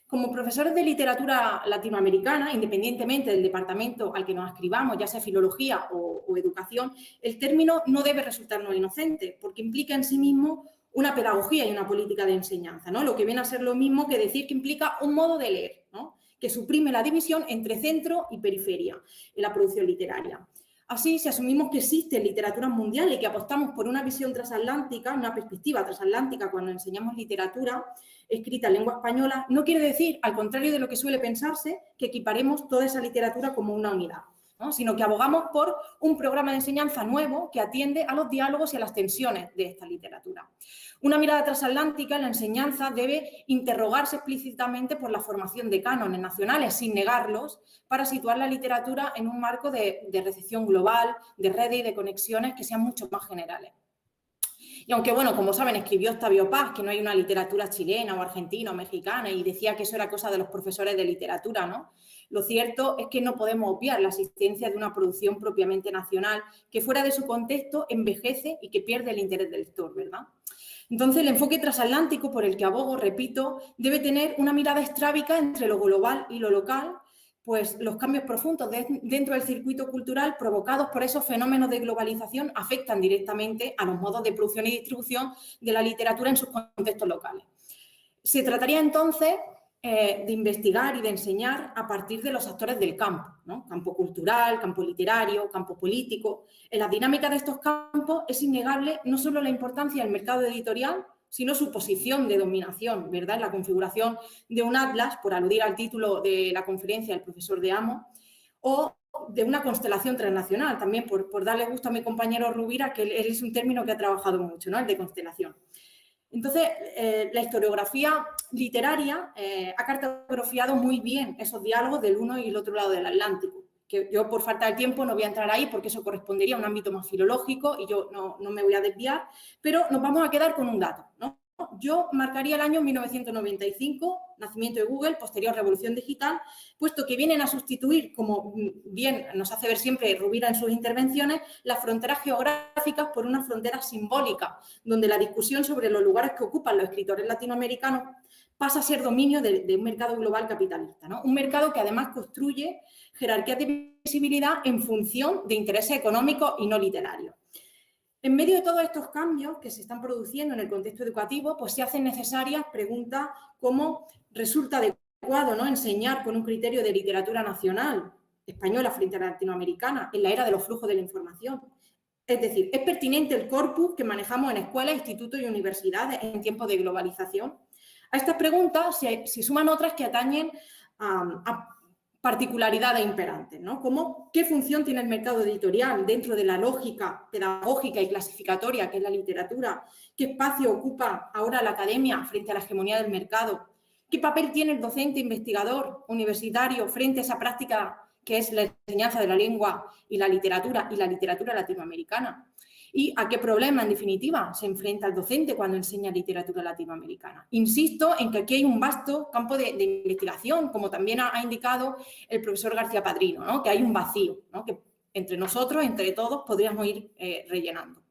Como profesores de literatura latinoamericana, independientemente del departamento al que nos adscribamos, ya sea filología o educación, el término no debe resultarnos inocente, porque implica en sí mismo una pedagogía y una política de enseñanza, ¿no? Lo que viene a ser lo mismo que decir que implica un modo de leer, ¿no? Que suprime la división entre centro y periferia en la producción literaria. Así, si asumimos que existe literatura mundial y que apostamos por una visión transatlántica, una perspectiva transatlántica cuando enseñamos literatura escrita en lengua española, no quiere decir, al contrario de lo que suele pensarse, que equiparemos toda esa literatura como una unidad, ¿no? Sino que abogamos por un programa de enseñanza nuevo que atiende a los diálogos y a las tensiones de esta literatura. Una mirada transatlántica en la enseñanza debe interrogarse explícitamente por la formación de cánones nacionales, sin negarlos, para situar la literatura en un marco de recepción global, de redes y de conexiones que sean mucho más generales. Y aunque, bueno, como saben, escribió Octavio Paz que no hay una literatura chilena o argentina o mexicana y decía que eso era cosa de los profesores de literatura, ¿no? Lo cierto es que no podemos obviar la existencia de una producción propiamente nacional que fuera de su contexto envejece y que pierde el interés del lector, ¿verdad? Entonces, el enfoque transatlántico por el que abogo, repito, debe tener una mirada estrábica entre lo global y lo local, pues los cambios profundos dentro del circuito cultural provocados por esos fenómenos de globalización afectan directamente a los modos de producción y distribución de la literatura en sus contextos locales. Se trataría entonces de investigar y de enseñar a partir de los actores del campo, ¿no? Campo cultural, campo literario, campo político. En la dinámica de estos campos es innegable no solo la importancia del mercado editorial, sino su posición de dominación, ¿verdad? En la configuración de un atlas, por aludir al título de la conferencia del profesor de Amo, o de una constelación transnacional, también por darle gusto a mi compañero Rubira, que él es un término que ha trabajado mucho, ¿no? El de constelación. Entonces, la historiografía literaria ha cartografiado muy bien esos diálogos del uno y el otro lado del Atlántico, que yo por falta de tiempo no voy a entrar ahí porque eso correspondería a un ámbito más filológico y yo no me voy a desviar, pero nos vamos a quedar con un dato, ¿no? Yo marcaría el año 1995, nacimiento de Google, posterior revolución digital, puesto que vienen a sustituir, como bien nos hace ver siempre Rubira en sus intervenciones, las fronteras geográficas por una frontera simbólica, donde la discusión sobre los lugares que ocupan los escritores latinoamericanos pasa a ser dominio de un mercado global capitalista, ¿no? Un mercado que además construye jerarquías de visibilidad en función de intereses económicos y no literarios. En medio de todos estos cambios que se están produciendo en el contexto educativo, pues se hacen necesarias preguntas como resulta adecuado, ¿no?, enseñar con un criterio de literatura nacional española frente a la latinoamericana en la era de los flujos de la información. Es decir, ¿es pertinente el corpus que manejamos en escuelas, institutos y universidades en tiempos de globalización? A estas preguntas se suman otras que atañen a particularidades imperantes, ¿no? Como qué función tiene el mercado editorial dentro de la lógica pedagógica y clasificatoria que es la literatura, qué espacio ocupa ahora la academia frente a la hegemonía del mercado, qué papel tiene el docente investigador universitario frente a esa práctica que es la enseñanza de la lengua y la literatura latinoamericana. ¿Y a qué problema, en definitiva, se enfrenta el docente cuando enseña literatura latinoamericana? Insisto en que aquí hay un vasto campo de investigación, como también ha indicado el profesor García Padrino, ¿no?, que hay un vacío, ¿no?, que entre nosotros, entre todos, podríamos ir rellenando.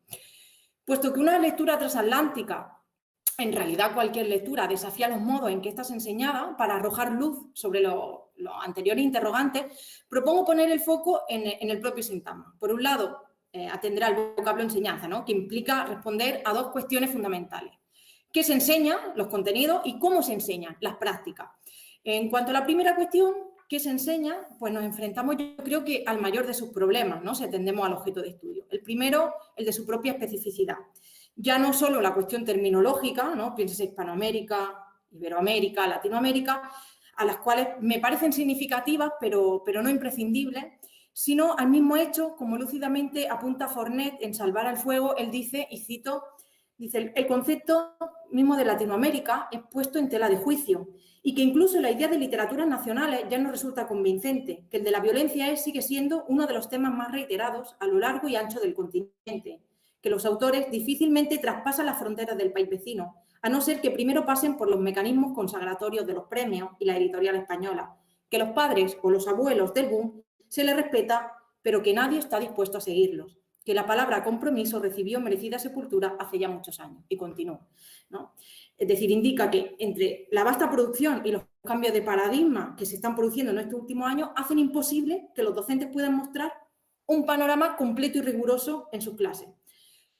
Puesto que una lectura transatlántica, en realidad cualquier lectura, desafía los modos en que ésta es enseñada para arrojar luz sobre los anteriores interrogantes, propongo poner el foco en el propio sintagma. Por un lado, atenderá al vocablo enseñanza, ¿no?, que implica responder a dos cuestiones fundamentales. ¿Qué se enseña? Los contenidos, y cómo se enseñan, las prácticas. En cuanto a la primera cuestión, ¿qué se enseña? Pues nos enfrentamos, yo creo que al mayor de sus problemas, ¿no?, si atendemos al objeto de estudio. El primero, el de su propia especificidad. Ya no solo la cuestión terminológica, ¿no?, pienses Hispanoamérica, Iberoamérica, Latinoamérica, a las cuales me parecen significativas, pero no imprescindibles, sino al mismo hecho, como lúcidamente apunta Fornet en Salvar al Fuego, él dice, y cito, dice, el concepto mismo de Latinoamérica es puesto en tela de juicio y que incluso la idea de literaturas nacionales ya no resulta convincente, que el de la violencia sigue siendo uno de los temas más reiterados a lo largo y ancho del continente, que los autores difícilmente traspasan las fronteras del país vecino, a no ser que primero pasen por los mecanismos consagratorios de los premios y la editorial española, que los padres o los abuelos del boom se les respeta, pero que nadie está dispuesto a seguirlos, que la palabra compromiso recibió merecida sepultura hace ya muchos años, y continúa, ¿no? Es decir, indica que entre la vasta producción y los cambios de paradigma que se están produciendo en estos últimos años hacen imposible que los docentes puedan mostrar un panorama completo y riguroso en sus clases.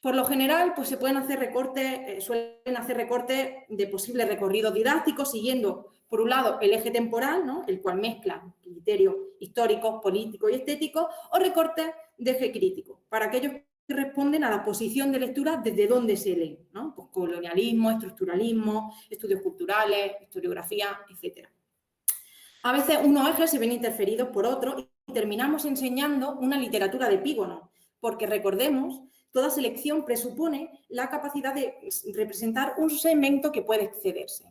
Por lo general, pues se pueden hacer recortes, suelen hacer recortes de posibles recorridos didácticos siguiendo, por un lado, el eje temporal, ¿no?, el cual mezcla criterios históricos, políticos y estéticos, o recortes de eje crítico, para aquellos que responden a la posición de lectura desde donde se lee, ¿no?, pues colonialismo, estructuralismo, estudios culturales, historiografía, etc. A veces unos ejes se ven interferidos por otros y terminamos enseñando una literatura de epígono, porque recordemos, toda selección presupone la capacidad de representar un segmento que puede excederse.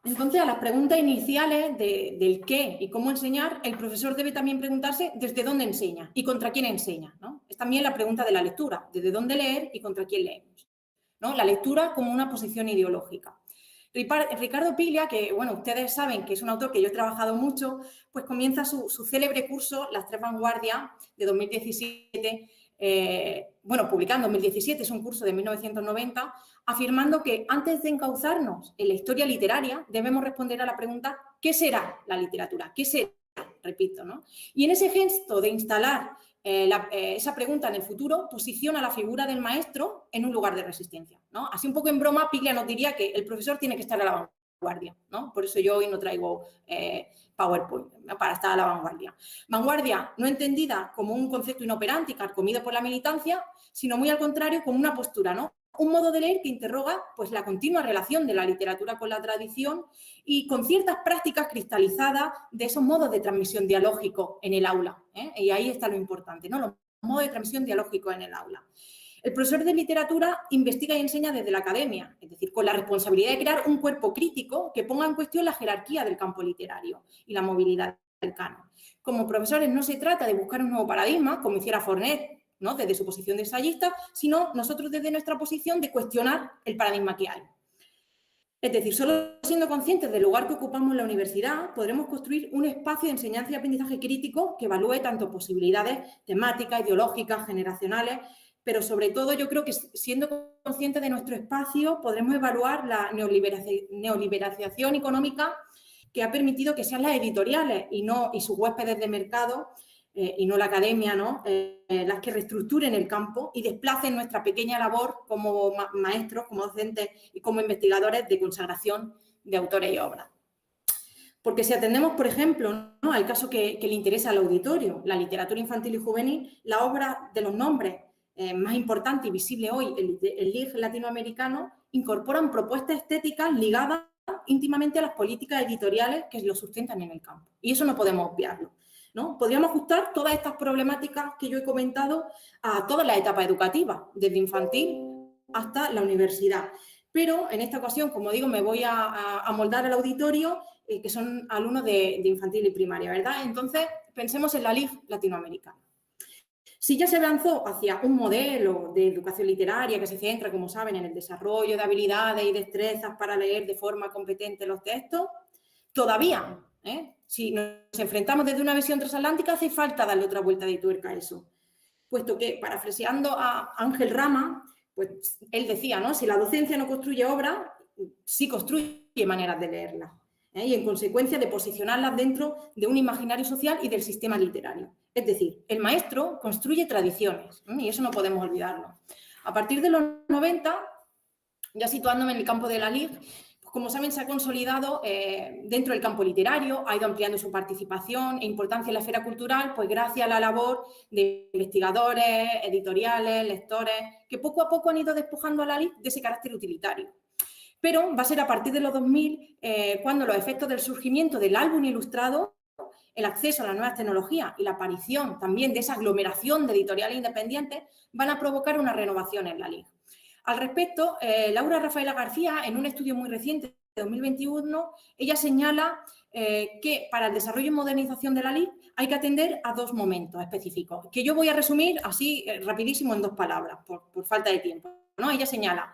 Entonces, a las preguntas iniciales del qué y cómo enseñar, el profesor debe también preguntarse desde dónde enseña y contra quién enseña, ¿no? Es también la pregunta de la lectura, desde dónde leer y contra quién leemos, ¿no? La lectura como una posición ideológica. Ricardo Piglia, que bueno, ustedes saben que es un autor que yo he trabajado mucho, pues comienza su célebre curso Las tres vanguardias de 2017, publicado en 2017, es un curso de 1990, afirmando que antes de encauzarnos en la historia literaria debemos responder a la pregunta ¿qué será la literatura? ¿Qué será? Repito, ¿no? Y en ese gesto de instalar esa pregunta en el futuro posiciona la figura del maestro en un lugar de resistencia, ¿no? Así un poco en broma, Piglia nos diría que el profesor tiene que estar a la vanguardia, ¿no? Por eso yo hoy no traigo PowerPoint, ¿no?, para estar a la vanguardia. Vanguardia no entendida como un concepto inoperante y carcomido por la militancia, sino muy al contrario, como una postura, ¿no? Un modo de leer que interroga pues, la continua relación de la literatura con la tradición y con ciertas prácticas cristalizadas de esos modos de transmisión dialógico en el aula, ¿eh? Y ahí está lo importante, ¿no?, los modos de transmisión dialógico en el aula. El profesor de literatura investiga y enseña desde la academia, es decir, con la responsabilidad de crear un cuerpo crítico que ponga en cuestión la jerarquía del campo literario y la movilidad del canon. Como profesores no se trata de buscar un nuevo paradigma, como hiciera Fornet, ¿no?, desde su posición de ensayista, sino nosotros desde nuestra posición de cuestionar el paradigma que hay. Es decir, solo siendo conscientes del lugar que ocupamos en la universidad, podremos construir un espacio de enseñanza y aprendizaje crítico que evalúe tanto posibilidades temáticas, ideológicas, generacionales, pero sobre todo yo creo que siendo conscientes de nuestro espacio podremos evaluar la neoliberalización económica que ha permitido que sean las editoriales y sus huéspedes de mercado y no la academia, ¿no?, las que reestructuren el campo y desplacen nuestra pequeña labor como maestros, como docentes y como investigadores de consagración de autores y obras. Porque si atendemos, por ejemplo, ¿no?, al caso que le interesa al auditorio, la literatura infantil y juvenil, la obra de los nombres más importante y visible hoy, el LIG latinoamericano, incorporan propuestas estéticas ligadas íntimamente a las políticas editoriales que lo sustentan en el campo. Y eso no podemos obviarlo, ¿no? Podríamos ajustar todas estas problemáticas que yo he comentado a todas las etapas educativas, desde infantil hasta la universidad. Pero en esta ocasión, como digo, me voy a moldar al auditorio, que son alumnos de infantil y primaria, ¿verdad? Entonces, pensemos en la LIG latinoamericana. Si ya se avanzó hacia un modelo de educación literaria que se centra, como saben, en el desarrollo de habilidades y destrezas para leer de forma competente los textos, todavía, si nos enfrentamos desde una visión transatlántica, hace falta darle otra vuelta de tuerca a eso. Puesto que, parafraseando a Ángel Rama, pues él decía, ¿no?, si la docencia no construye obras, sí construye maneras de leerlas, y en consecuencia de posicionarlas dentro de un imaginario social y del sistema literario. Es decir, el maestro construye tradiciones, y eso no podemos olvidarlo. A partir de los 90, ya situándome en el campo de la LIG, pues como saben, se ha consolidado dentro del campo literario, ha ido ampliando su participación e importancia en la esfera cultural, pues gracias a la labor de investigadores, editoriales, lectores, que poco a poco han ido despojando a la LIG de ese carácter utilitario. Pero va a ser a partir de los 2000 cuando los efectos del surgimiento del álbum ilustrado, el acceso a las nuevas tecnologías y la aparición también de esa aglomeración de editoriales independientes van a provocar una renovación en la LIG. Al respecto, Laura Rafaela García, en un estudio muy reciente de 2021, ella señala que para el desarrollo y modernización de la LIG hay que atender a dos momentos específicos, que yo voy a resumir así rapidísimo en dos palabras, por falta de tiempo, ¿no? Ella señala: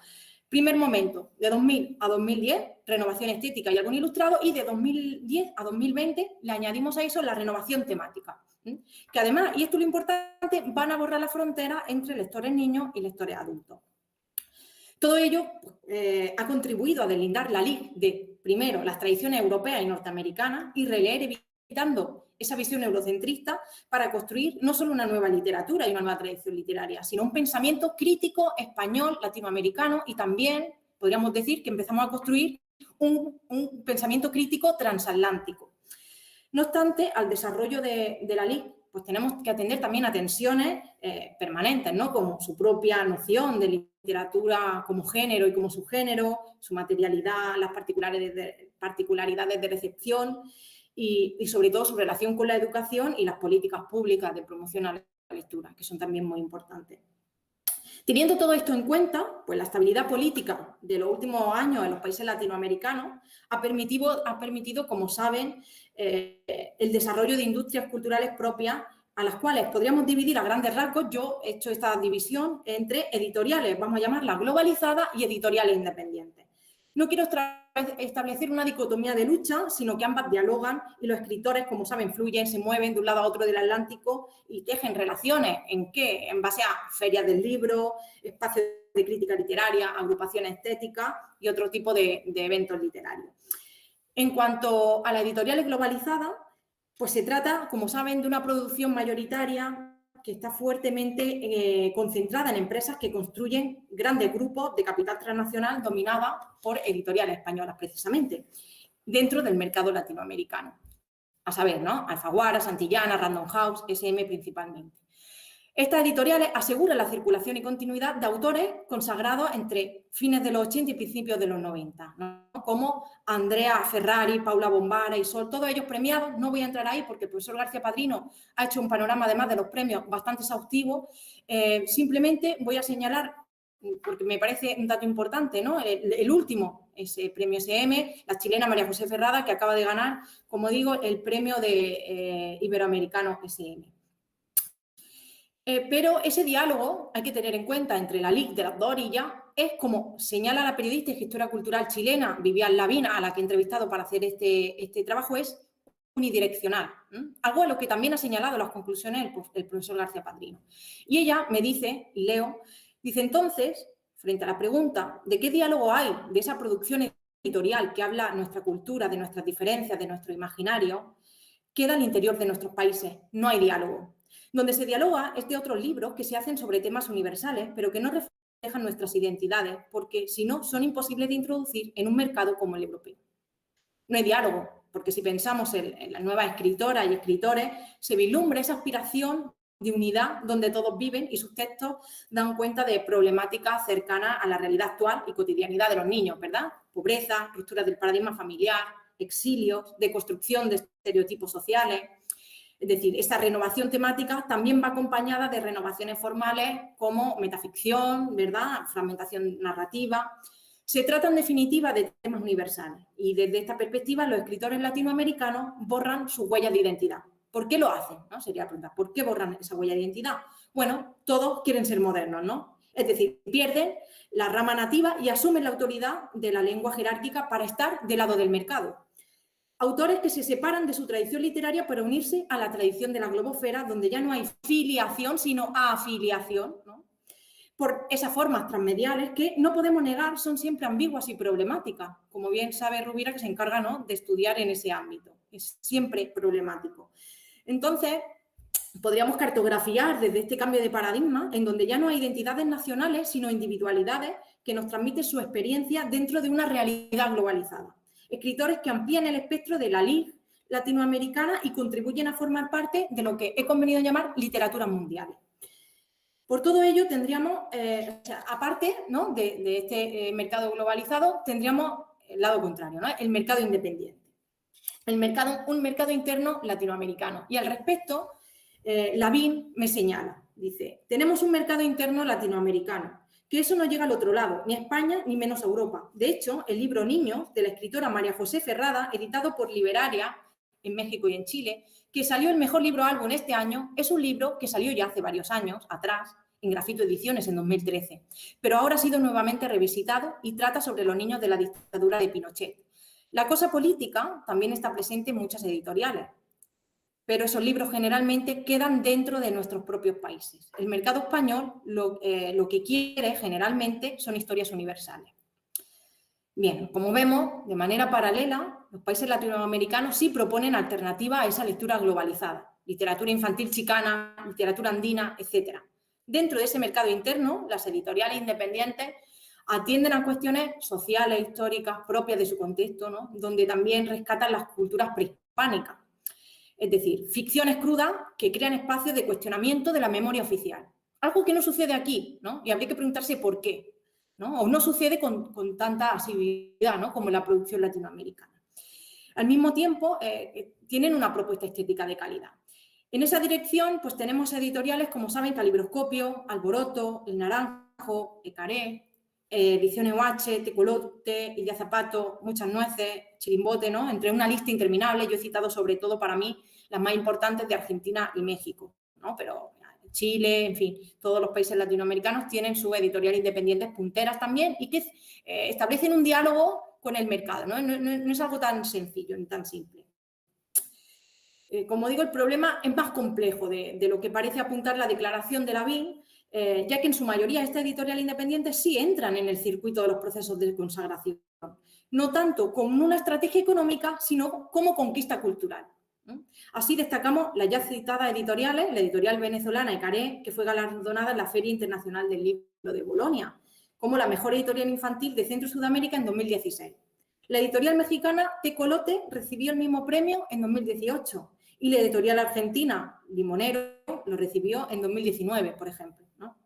primer momento, de 2000 a 2010, renovación estética y álbum ilustrado, y de 2010 a 2020 le añadimos a eso la renovación temática, que además, y esto es lo importante, van a borrar la frontera entre lectores niños y lectores adultos. Todo ello ha contribuido a deslindar la LIG de, primero, las tradiciones europeas y norteamericanas y releer evitando esa visión eurocentrista para construir no solo una nueva literatura y una nueva tradición literaria, sino un pensamiento crítico español, latinoamericano y también, podríamos decir, que empezamos a construir un pensamiento crítico transatlántico. No obstante, al desarrollo de la LIC, pues tenemos que atender también a tensiones permanentes, ¿no? Como su propia noción de literatura como género y como subgénero, su materialidad, las particularidades de recepción y sobre todo su relación con la educación y las políticas públicas de promoción a la lectura, que son también muy importantes. Teniendo todo esto en cuenta, pues la estabilidad política de los últimos años en los países latinoamericanos ha permitido, como saben, el desarrollo de industrias culturales propias a las cuales podríamos dividir a grandes rasgos. Yo he hecho esta división entre editoriales, vamos a llamarlas globalizadas, y editoriales independientes. No quiero establecer una dicotomía de lucha, sino que ambas dialogan y los escritores, como saben, fluyen, se mueven de un lado a otro del Atlántico y tejen relaciones. ¿En qué? En base a ferias del libro, espacios de crítica literaria, agrupaciones estéticas y otro tipo de eventos literarios. En cuanto a la editorial globalizada, pues se trata, como saben, de una producción mayoritaria que está fuertemente concentrada en empresas que construyen grandes grupos de capital transnacional dominadas por editoriales españolas, precisamente, dentro del mercado latinoamericano. A saber, ¿no? Alfaguara, Santillana, Random House, SM principalmente. Estas editoriales aseguran la circulación y continuidad de autores consagrados entre fines de los 80 y principios de los 90, ¿no? Como Andrea Ferrari, Paula Bombara y Sol, todos ellos premiados. No voy a entrar ahí porque el profesor García Padrino ha hecho un panorama, además de los premios, bastante exhaustivo. Simplemente voy a señalar, porque me parece un dato importante, ¿no? El último, ese premio SM, la chilena María José Ferrada, que acaba de ganar, como digo, el premio de Iberoamericano SM. Pero ese diálogo, hay que tener en cuenta, entre la LIC de las dos orillas, es como señala la periodista y gestora cultural chilena Vivian Lavín, a la que he entrevistado para hacer este trabajo, es unidireccional. Algo a lo que también ha señalado las conclusiones el profesor García Padrino. Y ella me dice, y leo, dice: entonces, frente a la pregunta de qué diálogo hay de esa producción editorial que habla nuestra cultura, de nuestras diferencias, de nuestro imaginario, queda al interior de nuestros países. No hay diálogo. Donde se dialoga es de otros libros que se hacen sobre temas universales, pero que no reflejan nuestras identidades, porque si no, son imposibles de introducir en un mercado como el europeo. No hay diálogo, porque si pensamos en las nuevas escritoras y escritores, se vislumbra esa aspiración de unidad donde todos viven y sus textos dan cuenta de problemáticas cercanas a la realidad actual y cotidianidad de los niños, ¿verdad? Pobreza, rupturas del paradigma familiar, exilios, deconstrucción de estereotipos sociales. Es decir, esta renovación temática también va acompañada de renovaciones formales como metaficción, ¿verdad?, fragmentación narrativa. Se trata, en definitiva, de temas universales y desde esta perspectiva los escritores latinoamericanos borran sus huellas de identidad. ¿Por qué lo hacen? ¿No? Sería la pregunta, ¿por qué borran esa huella de identidad? Bueno, todos quieren ser modernos, ¿no? Es decir, pierden la rama nativa y asumen la autoridad de la lengua jerárquica para estar del lado del mercado. Autores que se separan de su tradición literaria para unirse a la tradición de la globosfera, donde ya no hay filiación, sino afiliación, ¿no? Por esas formas transmediales que no podemos negar son siempre ambiguas y problemáticas. Como bien sabe Rubira, que se encarga, ¿no?, de estudiar en ese ámbito. Es siempre problemático. Entonces, podríamos cartografiar desde este cambio de paradigma, en donde ya no hay identidades nacionales, sino individualidades que nos transmiten su experiencia dentro de una realidad globalizada. Escritores que amplían el espectro de la LIC latinoamericana y contribuyen a formar parte de lo que he convenido llamar literaturas mundiales. Por todo ello, tendríamos, aparte, ¿no?, de este mercado globalizado, tendríamos el lado contrario, ¿no?, el mercado independiente. Un mercado interno latinoamericano. Y al respecto, Lavín me señala, dice: tenemos un mercado interno latinoamericano, que eso no llega al otro lado, ni a España ni menos a Europa. De hecho, el libro Niños, de la escritora María José Ferrada, editado por Liberaria, en México y en Chile, que salió el mejor libro álbum este año, es un libro que salió ya hace varios años atrás, en Grafito Ediciones, en 2013, pero ahora ha sido nuevamente revisitado y trata sobre los niños de la dictadura de Pinochet. La cosa política también está presente en muchas editoriales, pero esos libros generalmente quedan dentro de nuestros propios países. El mercado español lo que quiere generalmente son historias universales. Bien, como vemos, de manera paralela, los países latinoamericanos sí proponen alternativas a esa lectura globalizada. Literatura infantil chicana, literatura andina, etc. Dentro de ese mercado interno, las editoriales independientes atienden a cuestiones sociales, históricas, propias de su contexto, ¿no? Donde también rescatan las culturas prehispánicas. Es decir, ficciones crudas que crean espacios de cuestionamiento de la memoria oficial. Algo que no sucede aquí, ¿no? Y habría que preguntarse por qué, ¿no? O no sucede con tanta asiduidad, ¿no? Como en la producción latinoamericana. Al mismo tiempo, tienen una propuesta estética de calidad. En esa dirección, pues tenemos editoriales, como saben, Calibroscopio, Alboroto, El Naranjo, Ecaré, Ediciones OH, Tecolote, Ilia Zapato, Muchas Nueces, Chirimbote, ¿no? Entre una lista interminable. Yo he citado sobre todo para mí las más importantes de Argentina y México, ¿no? Pero Chile, en fin, todos los países latinoamericanos tienen sus editoriales independientes punteras también y que establecen un diálogo con el mercado, ¿no? No es algo tan sencillo ni tan simple. Como digo, el problema es más complejo de lo que parece apuntar la declaración de la BIN, ya que en su mayoría estas editoriales independientes sí entran en el circuito de los procesos de consagración, no tanto como una estrategia económica, sino como conquista cultural. Así destacamos las ya citadas editoriales, la editorial venezolana Ecaré, que fue galardonada en la Feria Internacional del Libro de Bolonia, como la mejor editorial infantil de Centro y Sudamérica en 2016. La editorial mexicana Tecolote recibió el mismo premio en 2018 y la editorial argentina Limonero lo recibió en 2019, por ejemplo, ¿no?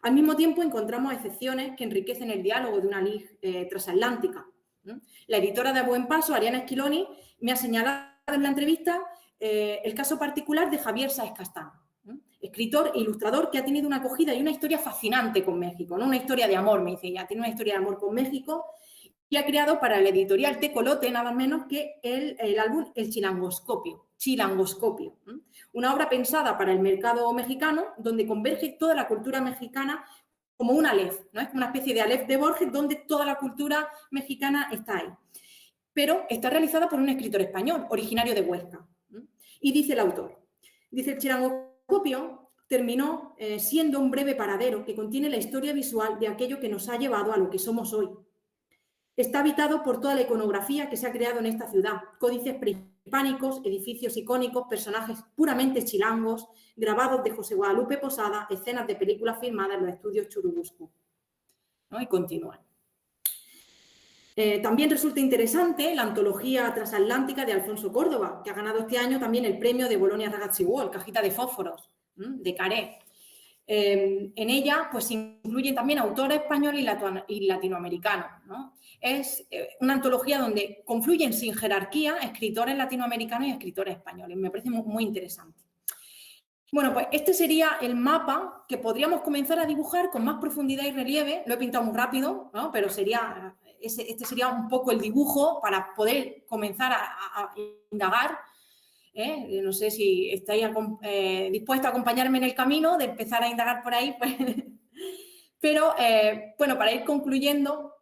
Al mismo tiempo encontramos excepciones que enriquecen el diálogo de una LIG transatlántica, ¿no? La editora de A Buen Paso, Ariana Esquiloni, me ha señalado en la entrevista el caso particular de Javier Sáez Castán, ¿no? Escritor e ilustrador que ha tenido una acogida y una historia fascinante con México, ¿no? Una historia de amor, me dice ella, tiene una historia de amor con México y ha creado para la editorial Tecolote nada menos que el álbum El Chilangoscopio, ¿no? Una obra pensada para el mercado mexicano donde converge toda la cultura mexicana como un Aleph, ¿no? Es como una especie de Aleph de Borges donde toda la cultura mexicana está ahí. Pero está realizada por un escritor español, originario de Huesca. Y dice el autor, dice, el Chilangoscopio terminó siendo un breve paradero que contiene la historia visual de aquello que nos ha llevado a lo que somos hoy. Está habitado por toda la iconografía que se ha creado en esta ciudad, códices prehispánicos, edificios icónicos, personajes puramente chilangos, grabados de José Guadalupe Posada, escenas de películas filmadas en los estudios Churubusco, ¿no? Y continúan. También resulta interesante la antología transatlántica de Alfonso Córdoba, que ha ganado este año también el premio de Bologna Ragazzi World, Cajita de Fósforos, de Caré. En ella pues, se incluyen también autores españoles y latinoamericanos, ¿no? Es una antología donde confluyen sin jerarquía escritores latinoamericanos y escritores españoles. Me parece muy, muy interesante. Bueno, pues este sería el mapa que podríamos comenzar a dibujar con más profundidad y relieve. Lo he pintado muy rápido, ¿no? Pero este sería un poco el dibujo para poder comenzar a indagar. No sé si estáis dispuestos a acompañarme en el camino de empezar a indagar por ahí. Pues. Pero, bueno, para ir concluyendo,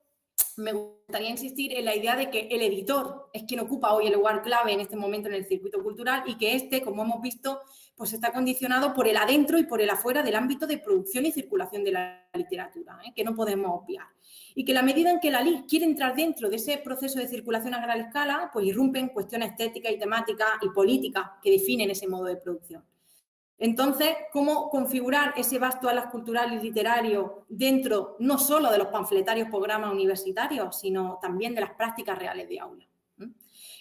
me gustaría insistir en la idea de que el editor es quien ocupa hoy el lugar clave en este momento en el circuito cultural y que como hemos visto, pues está condicionado por el adentro y por el afuera del ámbito de producción y circulación de la literatura, que no podemos obviar. Y que la medida en que la LIG quiere entrar dentro de ese proceso de circulación a gran escala, pues irrumpen cuestiones estéticas y temáticas y políticas que definen ese modo de producción. Entonces, ¿cómo configurar ese vasto alas cultural y literario dentro no solo de los panfletarios programas universitarios, sino también de las prácticas reales de aula?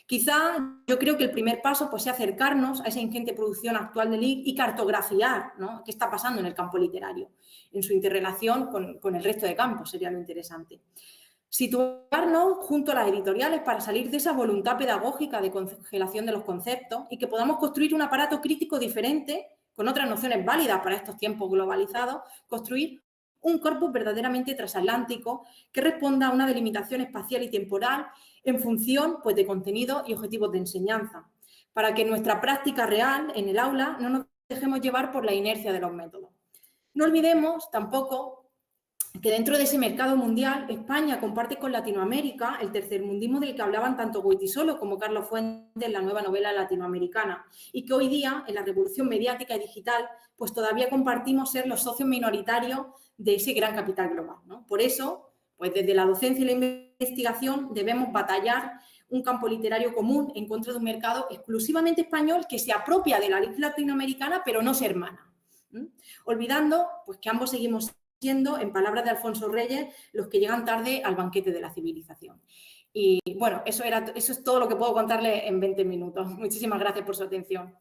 Quizá yo creo que el primer paso pues, sea acercarnos a esa ingente producción actual de LIG y cartografiar, ¿no?, qué está pasando en el campo literario, en su interrelación con el resto de campos, sería lo interesante. Situarnos junto a las editoriales para salir de esa voluntad pedagógica de congelación de los conceptos y que podamos construir un aparato crítico diferente, con otras nociones válidas para estos tiempos globalizados, construir un corpus verdaderamente transatlántico que responda a una delimitación espacial y temporal en función pues, de contenido y objetivos de enseñanza, para que en nuestra práctica real, en el aula, no nos dejemos llevar por la inercia de los métodos. No olvidemos tampoco que dentro de ese mercado mundial, España comparte con Latinoamérica el tercermundismo del que hablaban tanto Goytisolo como Carlos Fuentes en la nueva novela latinoamericana y que hoy día, en la revolución mediática y digital, pues todavía compartimos ser los socios minoritarios de ese gran capital global, ¿no? Por eso, Pues desde la docencia y la investigación debemos batallar un campo literario común en contra de un mercado exclusivamente español que se apropia de la literatura latinoamericana, pero no se hermana. Olvidando pues, que ambos seguimos siendo, en palabras de Alfonso Reyes, los que llegan tarde al banquete de la civilización. Y bueno, eso es todo lo que puedo contarle en 20 minutos. Muchísimas gracias por su atención.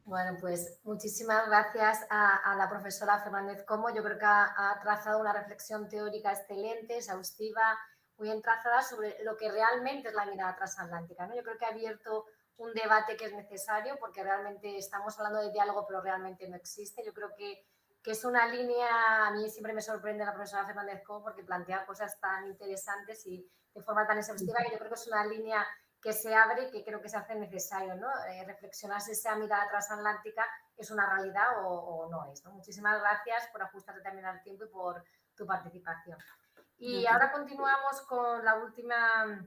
Bueno, pues muchísimas gracias a la profesora Fernández Como. Yo creo que ha trazado una reflexión teórica excelente, exhaustiva, muy bien trazada sobre lo que realmente es la mirada transatlántica, ¿no? Yo creo que ha abierto un debate que es necesario porque realmente estamos hablando de diálogo, pero realmente no existe. Yo creo que es una línea, a mí siempre me sorprende la profesora Fernández Como porque plantea cosas tan interesantes y de forma tan exhaustiva que yo creo que es una línea que se abre y que creo que se hace necesario, ¿no? Reflexionar si esa mirada transatlántica es una realidad o no es, ¿no? Muchísimas gracias por ajustarte también al tiempo y por tu participación. Y ahora continuamos con la última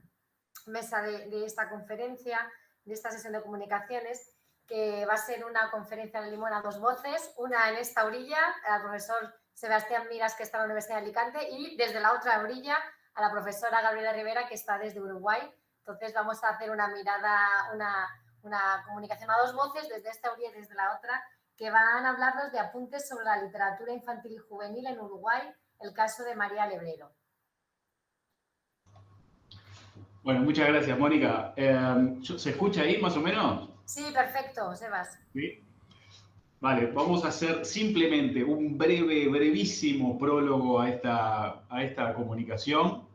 mesa de esta conferencia, de esta sesión de comunicaciones, que va a ser una conferencia en Limón a dos voces, una en esta orilla, al profesor Sebastián Miras, que está en la Universidad de Alicante, y desde la otra orilla, a la profesora Gabriela Rivera, que está desde Uruguay. Entonces vamos a hacer una mirada, una comunicación a dos voces, desde esta orilla y desde la otra, que van a hablarnos de apuntes sobre la literatura infantil y juvenil en Uruguay, el caso de María Lebrero. Bueno, muchas gracias, Mónica. ¿Se escucha ahí más o menos? Sí, perfecto, Sebas. ¿Sí? Vale, vamos a hacer simplemente un brevísimo prólogo a esta comunicación.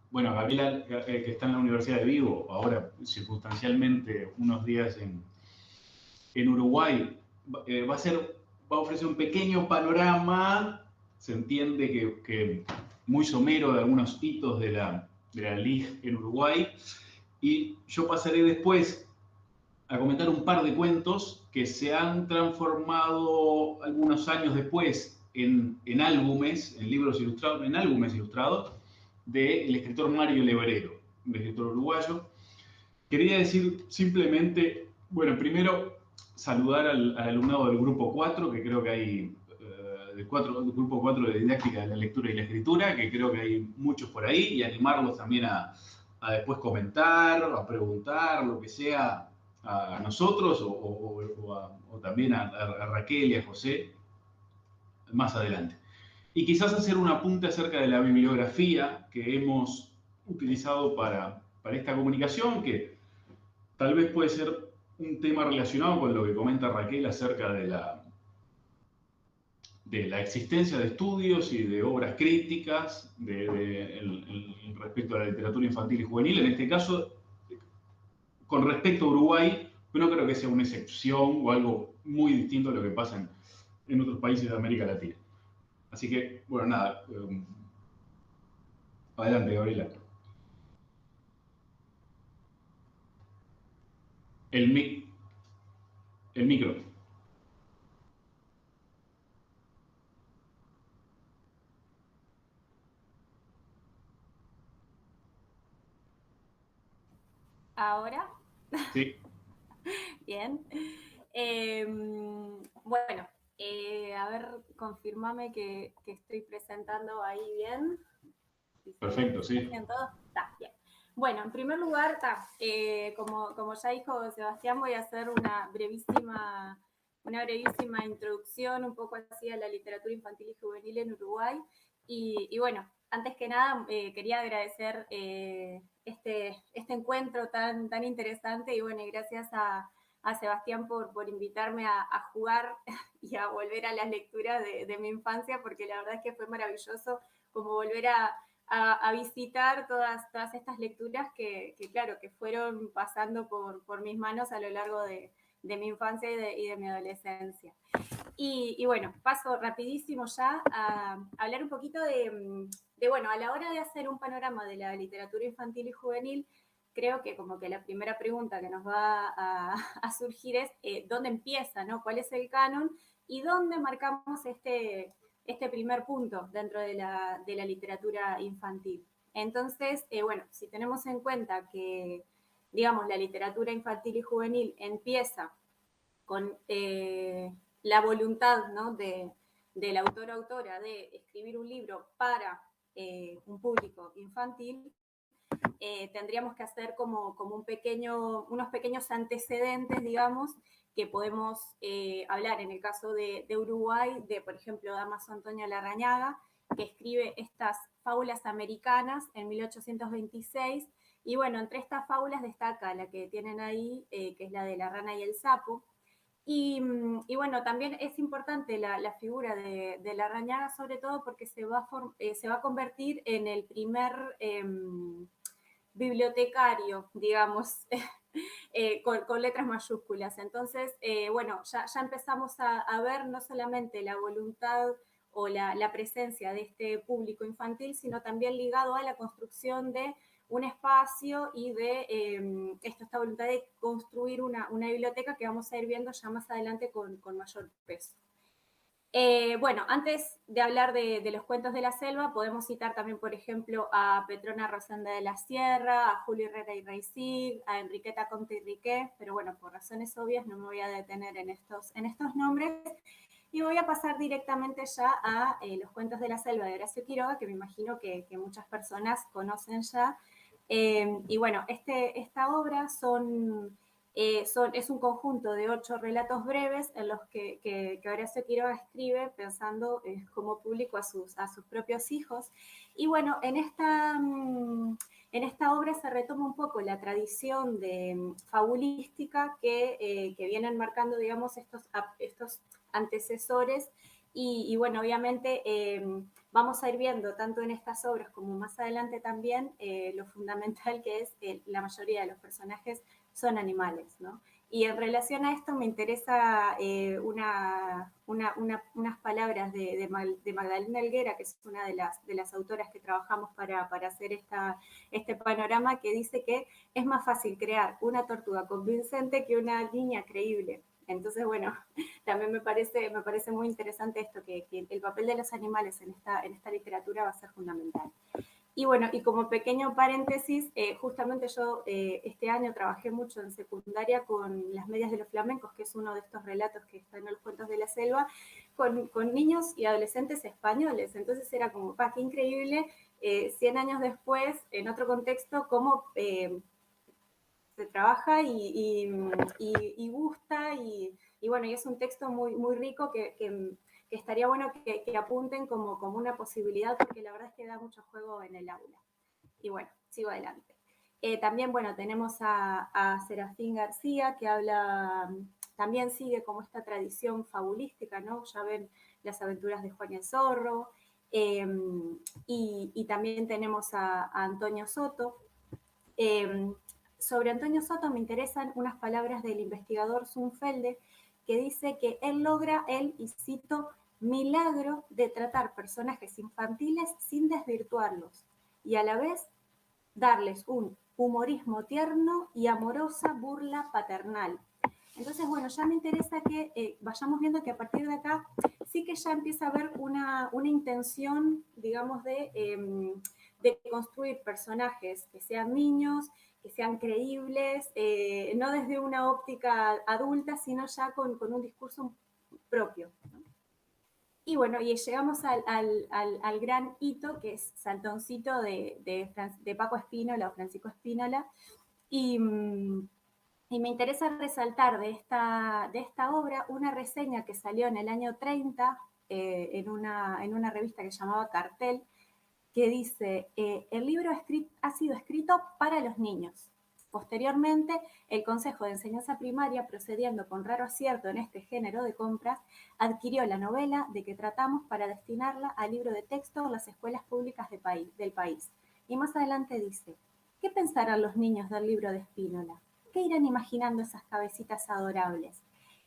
Bueno, Gabriela, que está en la Universidad de Vigo, ahora circunstancialmente unos días en Uruguay, va a ofrecer un pequeño panorama, se entiende que muy somero, de algunos hitos de la LIG en Uruguay, y yo pasaré después a comentar un par de cuentos que se han transformado algunos años después en álbumes, en libros ilustrados, en álbumes ilustrados, del escritor Mario Lebrero, un escritor uruguayo. Quería decir simplemente, bueno, primero saludar al alumnado del grupo 4, que creo que hay del grupo 4 de didáctica de la lectura y la escritura, que creo que hay muchos por ahí, y animarlos también a después comentar, a preguntar, lo que sea, a nosotros o también a Raquel y a José más adelante. Y quizás hacer un apunte acerca de la bibliografía que hemos utilizado para esta comunicación, que tal vez puede ser un tema relacionado con lo que comenta Raquel acerca de la existencia de estudios y de obras críticas respecto a la literatura infantil y juvenil. En este caso, con respecto a Uruguay, no creo que sea una excepción o algo muy distinto a lo que pasa en otros países de América Latina. Así que, bueno, nada. Adelante, Gabriela. El micro. ¿Ahora? Sí. Bien. Bueno, a ver, confírmame que estoy presentando ahí bien. Perfecto, sí. ¿Bien todo? Está bien. Bueno, en primer lugar, como ya dijo Sebastián, voy a hacer una brevísima introducción un poco así a la literatura infantil y juvenil en Uruguay. Y bueno, antes que nada, quería agradecer este encuentro tan interesante y bueno, y gracias a Sebastián por invitarme a jugar y a volver a las lecturas de mi infancia, porque la verdad es que fue maravilloso como volver a visitar todas estas lecturas que claro, que fueron pasando por mis manos a lo largo de mi infancia y de mi adolescencia. Y bueno, paso rapidísimo ya a hablar un poquito de, bueno, a la hora de hacer un panorama de la literatura infantil y juvenil, creo que como que la primera pregunta que nos va a surgir es ¿dónde empieza, no? ¿Cuál es el canon? ¿Y dónde marcamos este primer punto dentro de la literatura infantil? Entonces, bueno, si tenemos en cuenta que, digamos, la literatura infantil y juvenil empieza con la voluntad, ¿no?, del autor o autora de escribir un libro para un público infantil, tendríamos que hacer como unos pequeños antecedentes, digamos, que podemos hablar en el caso de Uruguay, de, por ejemplo, Dámaso Antonio Larrañaga, que escribe estas fábulas americanas en 1826, y bueno, entre estas fábulas destaca la que tienen ahí, que es la de la rana y el sapo. Y bueno, también es importante la figura de Larrañaga, sobre todo porque se va a convertir en el primer bibliotecario, digamos, con letras mayúsculas. Entonces, bueno, ya empezamos a ver no solamente la voluntad o la presencia de este público infantil, sino también ligado a la construcción de un espacio y de esta voluntad de construir una biblioteca que vamos a ir viendo ya más adelante con mayor peso. Bueno, antes de hablar de los cuentos de la selva, podemos citar también, por ejemplo, a Petrona Rosenda de la Sierra, a Julio Herrera y Reisig, a Enriqueta Conte y Riquet, pero bueno, por razones obvias no me voy a detener en estos nombres, y voy a pasar directamente ya a los cuentos de la selva de Horacio Quiroga, que me imagino que muchas personas conocen ya. Y bueno, esta obra es un conjunto de 8 relatos breves en los que Horacio Quiroga escribe pensando como público a sus propios hijos. Y bueno, en esta obra se retoma un poco la tradición fabulística que vienen marcando, digamos, estos antecesores. Y bueno, obviamente vamos a ir viendo tanto en estas obras como más adelante también lo fundamental que es la mayoría de los personajes son animales, ¿no? Y en relación a esto me interesa unas palabras de Magdalena Helguera, que es una de las autoras que trabajamos para hacer este panorama, que dice que es más fácil crear una tortuga convincente que una niña creíble. Entonces, bueno, también me parece muy interesante esto, que el papel de los animales en esta literatura va a ser fundamental. Y bueno, y como pequeño paréntesis, justamente yo este año trabajé mucho en secundaria con Las medias de los flamencos, que es uno de estos relatos que están en los cuentos de la selva, con niños y adolescentes españoles. Entonces era como, qué increíble, 100 años después, en otro contexto, cómo se trabaja y gusta, y bueno, y es un texto muy, muy rico que estaría bueno que apunten como una posibilidad, porque la verdad es que da mucho juego en el aula. Y bueno, sigo adelante. También, bueno, tenemos a Serafín García, que también sigue como esta tradición fabulística, ¿no? Ya ven Las aventuras de Juan y el Zorro, y también tenemos a Antonio Soto. Sobre Antonio Soto me interesan unas palabras del investigador Zunfelde, que dice que él logra y cito, milagro de tratar personajes infantiles sin desvirtuarlos y a la vez darles un humorismo tierno y amorosa burla paternal. Entonces, bueno, ya me interesa que vayamos viendo que a partir de acá sí que ya empieza a haber una intención, digamos, de construir personajes que sean niños, que sean creíbles, no desde una óptica adulta, sino ya con un discurso propio, ¿no? Y bueno, y llegamos al gran hito, que es Saltoncito de Paco Espínola o Francisco Espínola, y me interesa resaltar de esta obra una reseña que salió en el año 30 en una revista que se llamaba Cartel, que dice, el libro ha sido escrito para los niños. Posteriormente, el Consejo de Enseñanza Primaria, procediendo con raro acierto en este género de compras, adquirió la novela de que tratamos para destinarla a libro de texto en las escuelas públicas del país. Y más adelante dice, ¿qué pensarán los niños del libro de Espínola? ¿Qué irán imaginando esas cabecitas adorables?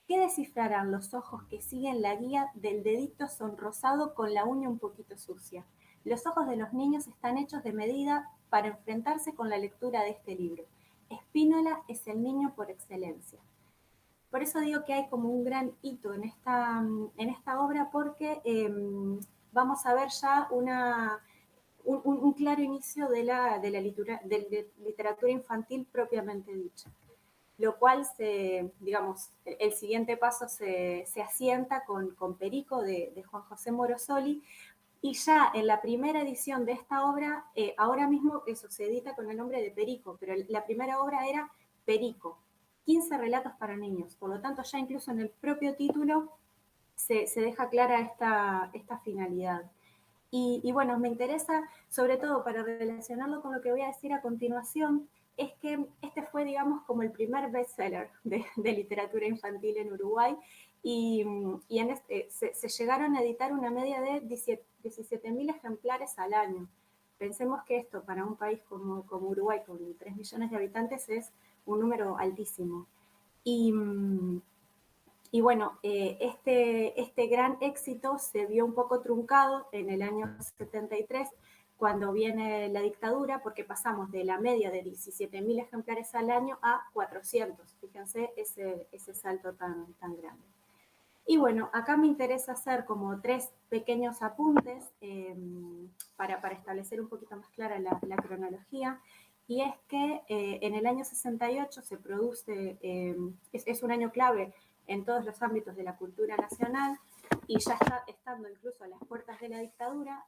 ¿Qué descifrarán los ojos que siguen la guía del dedito sonrosado con la uña un poquito sucia? Los ojos de los niños están hechos de medida para enfrentarse con la lectura de este libro. Espínola es el niño por excelencia. Por eso digo que hay como un gran hito en esta obra, porque vamos a ver ya un claro inicio de la literatura infantil propiamente dicha. Lo cual, digamos, el siguiente paso se asienta con Perico de Juan José Morosoli. Y ya en la primera edición de esta obra, ahora mismo eso se edita con el nombre de Perico, pero la primera obra era Perico, 15 relatos para niños. Por lo tanto, ya incluso en el propio título se deja clara esta finalidad. Y bueno, me interesa, sobre todo para relacionarlo con lo que voy a decir a continuación, es que este fue, digamos, como el primer bestseller de literatura infantil en Uruguay, y se llegaron a editar una media de 17.000 ejemplares al año. Pensemos que esto para un país como Uruguay, con 3 millones de habitantes, es un número altísimo. Y bueno, este gran éxito se vio un poco truncado en el año 73, cuando viene la dictadura, porque pasamos de la media de 17.000 ejemplares al año a 400. Fíjense ese salto tan grande. Y bueno, acá me interesa hacer como 3 pequeños apuntes para establecer un poquito más clara la cronología. Y es que en el año 68 se produce, es un año clave en todos los ámbitos de la cultura nacional, y ya estando incluso a las puertas de la dictadura,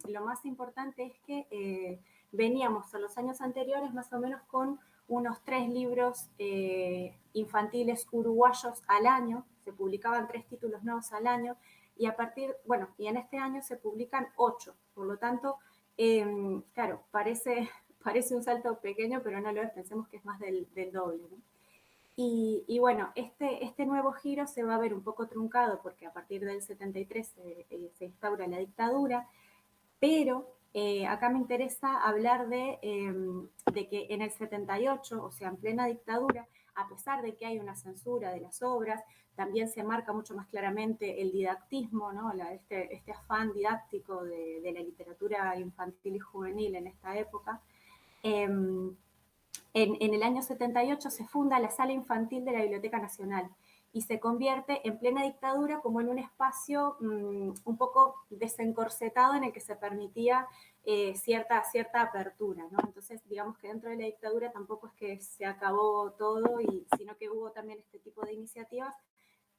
lo más importante es que veníamos en los años anteriores más o menos con unos 3 libros infantiles uruguayos al año, se publicaban 3 títulos nuevos al año, y y en este año se publican 8, por lo tanto, claro, parece un salto pequeño, pero no lo es, pensemos que es más del doble, ¿no? Y bueno, este nuevo giro se va a ver un poco truncado porque a partir del 73 se instaura la dictadura, pero acá me interesa hablar de que en el 78, o sea, en plena dictadura, a pesar de que hay una censura de las obras, también se marca mucho más claramente el didactismo, ¿no? Este afán didáctico de la literatura infantil y juvenil en esta época. En el año 78 se funda la Sala Infantil de la Biblioteca Nacional y se convierte en plena dictadura como en un espacio un poco desencorsetado en el que se permitía cierta apertura, ¿no? Entonces, digamos que dentro de la dictadura tampoco es que se acabó todo, sino que hubo también este tipo de iniciativas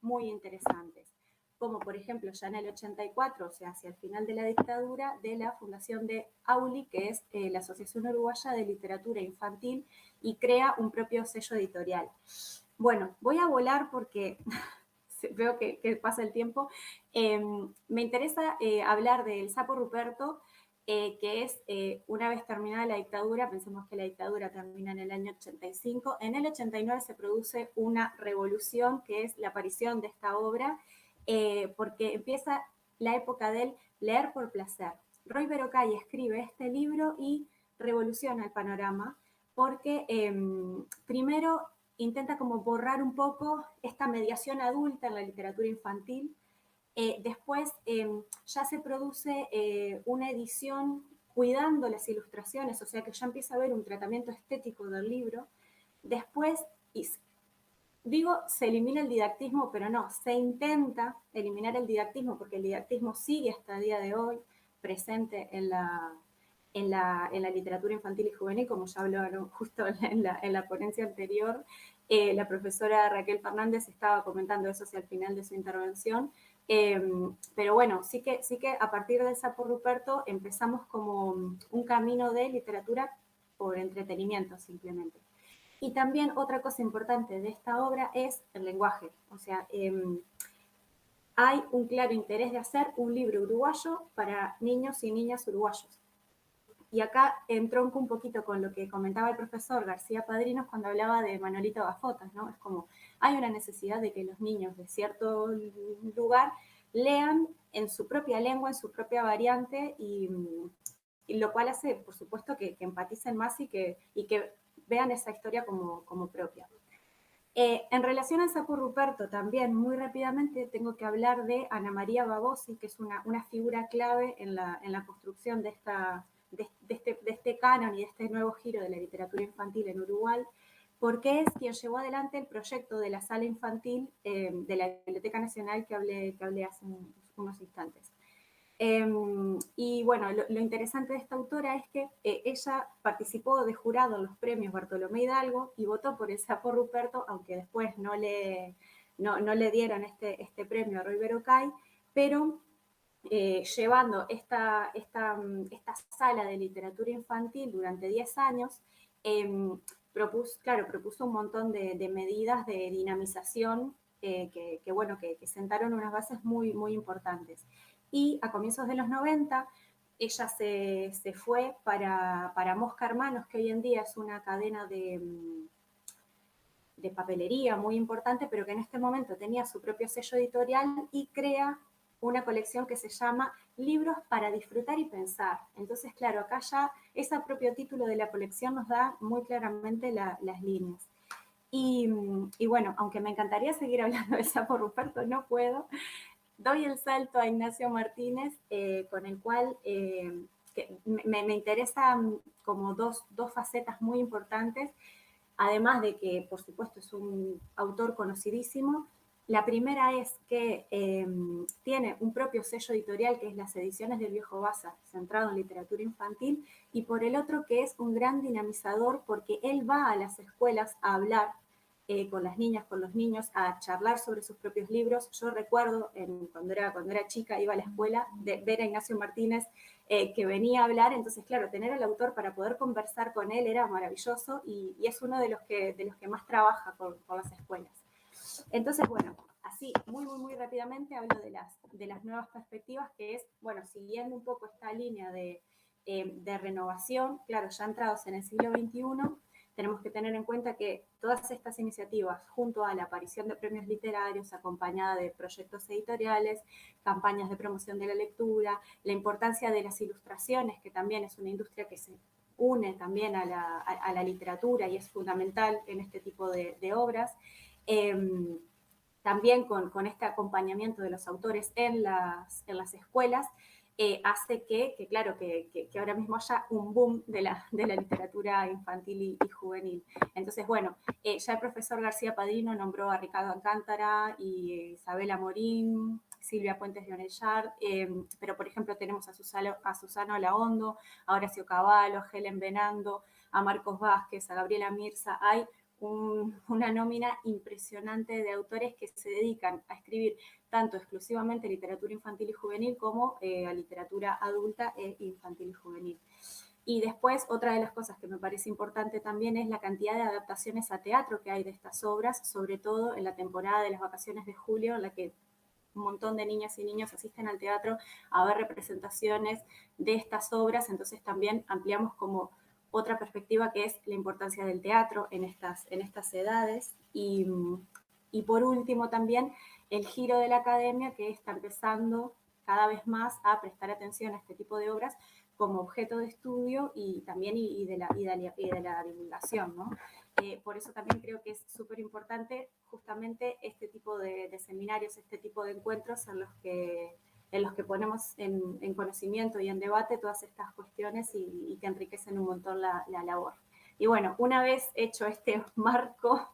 muy interesantes, como por ejemplo ya en el 84, o sea, hacia el final de la dictadura, de la fundación de AULI, que es la Asociación Uruguaya de Literatura Infantil, y crea un propio sello editorial. Bueno, voy a volar porque veo que pasa el tiempo. Me interesa hablar del Sapo Ruperto, que es, una vez terminada la dictadura, pensemos que la dictadura termina en el año 85, en el 89 se produce una revolución, que es la aparición de esta obra, porque empieza la época del leer por placer. Roy Verocay escribe este libro y revoluciona el panorama, porque primero intenta como borrar un poco esta mediación adulta en la literatura infantil. Después ya se produce una edición cuidando las ilustraciones, o sea que ya empieza a haber un tratamiento estético del libro. Después, se elimina el didactismo, pero no, se intenta eliminar el didactismo porque el didactismo sigue hasta el día de hoy presente en la literatura infantil y juvenil, como ya hablaron justo en la ponencia anterior. La profesora Raquel Fernández estaba comentando eso hacia el final de su intervención. Pero bueno, sí que a partir del Sapo Ruperto empezamos como un camino de literatura por entretenimiento simplemente. Y también otra cosa importante de esta obra es el lenguaje. O sea, hay un claro interés de hacer un libro uruguayo para niños y niñas uruguayos. Y acá entronco un poquito con lo que comentaba el profesor García Padrinos cuando hablaba de Manolito Gafotas, ¿no? Es como, hay una necesidad de que los niños de cierto lugar lean en su propia lengua, en su propia variante, y lo cual hace, por supuesto, que empaticen más y que vean esa historia como propia. En relación al Sapo Ruperto, también muy rápidamente tengo que hablar de Ana María Babosi, que es una figura clave en la construcción de este canon y de este nuevo giro de la literatura infantil en Uruguay, porque es quien llevó adelante el proyecto de la sala infantil de la Biblioteca Nacional que hablé hace unos instantes. Y bueno, lo interesante de esta autora es que ella participó de jurado en los premios Bartolomé Hidalgo y votó por el Sapo Ruperto, aunque después no le dieron este premio a Roy Verocay, pero llevando esta sala de literatura infantil durante 10 años, propuso un montón de medidas de dinamización que sentaron unas bases muy, muy importantes. Y a comienzos de los 90, ella se fue para Mosca Hermanos, que hoy en día es una cadena de papelería muy importante, pero que en este momento tenía su propio sello editorial y crea una colección que se llama Libros para disfrutar y pensar. Entonces, claro, acá ya ese propio título de la colección nos da muy claramente las líneas. Y bueno, aunque me encantaría seguir hablando de Sapo Ruperto, no puedo. Doy el salto a Ignacio Martínez, con el cual me interesan como dos facetas muy importantes, además de que, por supuesto, es un autor conocidísimo. La primera es que tiene un propio sello editorial, que es las Ediciones del Viejo Baza, centrado en literatura infantil, y por el otro que es un gran dinamizador, porque él va a las escuelas a hablar con las niñas, con los niños, a charlar sobre sus propios libros. Yo recuerdo, cuando era chica, iba a la escuela, de ver a Ignacio Martínez que venía a hablar. Entonces, claro, tener al autor para poder conversar con él era maravilloso, y es uno de los que más trabaja con las escuelas. Entonces, bueno, así, muy, muy, muy rápidamente hablo de las nuevas perspectivas, que es, bueno, siguiendo un poco esta línea de renovación. Claro, ya entrados en el siglo XXI, tenemos que tener en cuenta que todas estas iniciativas, junto a la aparición de premios literarios, acompañada de proyectos editoriales, campañas de promoción de la lectura, la importancia de las ilustraciones, que también es una industria que se une también a la literatura y es fundamental en este tipo de obras, también con este acompañamiento de los autores en las escuelas, hace que ahora mismo haya un boom de la literatura infantil y juvenil. Entonces, bueno, ya el profesor García Padrino nombró a Ricardo Alcántara y Isabela Morín, Silvia Puentes de Onellar, pero por ejemplo tenemos a Susana Olaondo, a Horacio Cavallo, a Helen Benando, a Marcos Vázquez, a Gabriela Mirza. Hay una nómina impresionante de autores que se dedican a escribir tanto exclusivamente literatura infantil y juvenil como a literatura adulta e infantil y juvenil. Y después, otra de las cosas que me parece importante también es la cantidad de adaptaciones a teatro que hay de estas obras, sobre todo en la temporada de las vacaciones de julio, en la que un montón de niñas y niños asisten al teatro a ver representaciones de estas obras. Entonces también ampliamos como otra perspectiva, que es la importancia del teatro en estas edades. Y por último también el giro de la academia, que está empezando cada vez más a prestar atención a este tipo de obras como objeto de estudio y también de la divulgación, ¿no? Por eso también creo que es súper importante justamente este tipo de seminarios, este tipo de encuentros en los que ponemos en conocimiento y en debate todas estas cuestiones y que enriquecen un montón la labor. Y bueno, una vez hecho este marco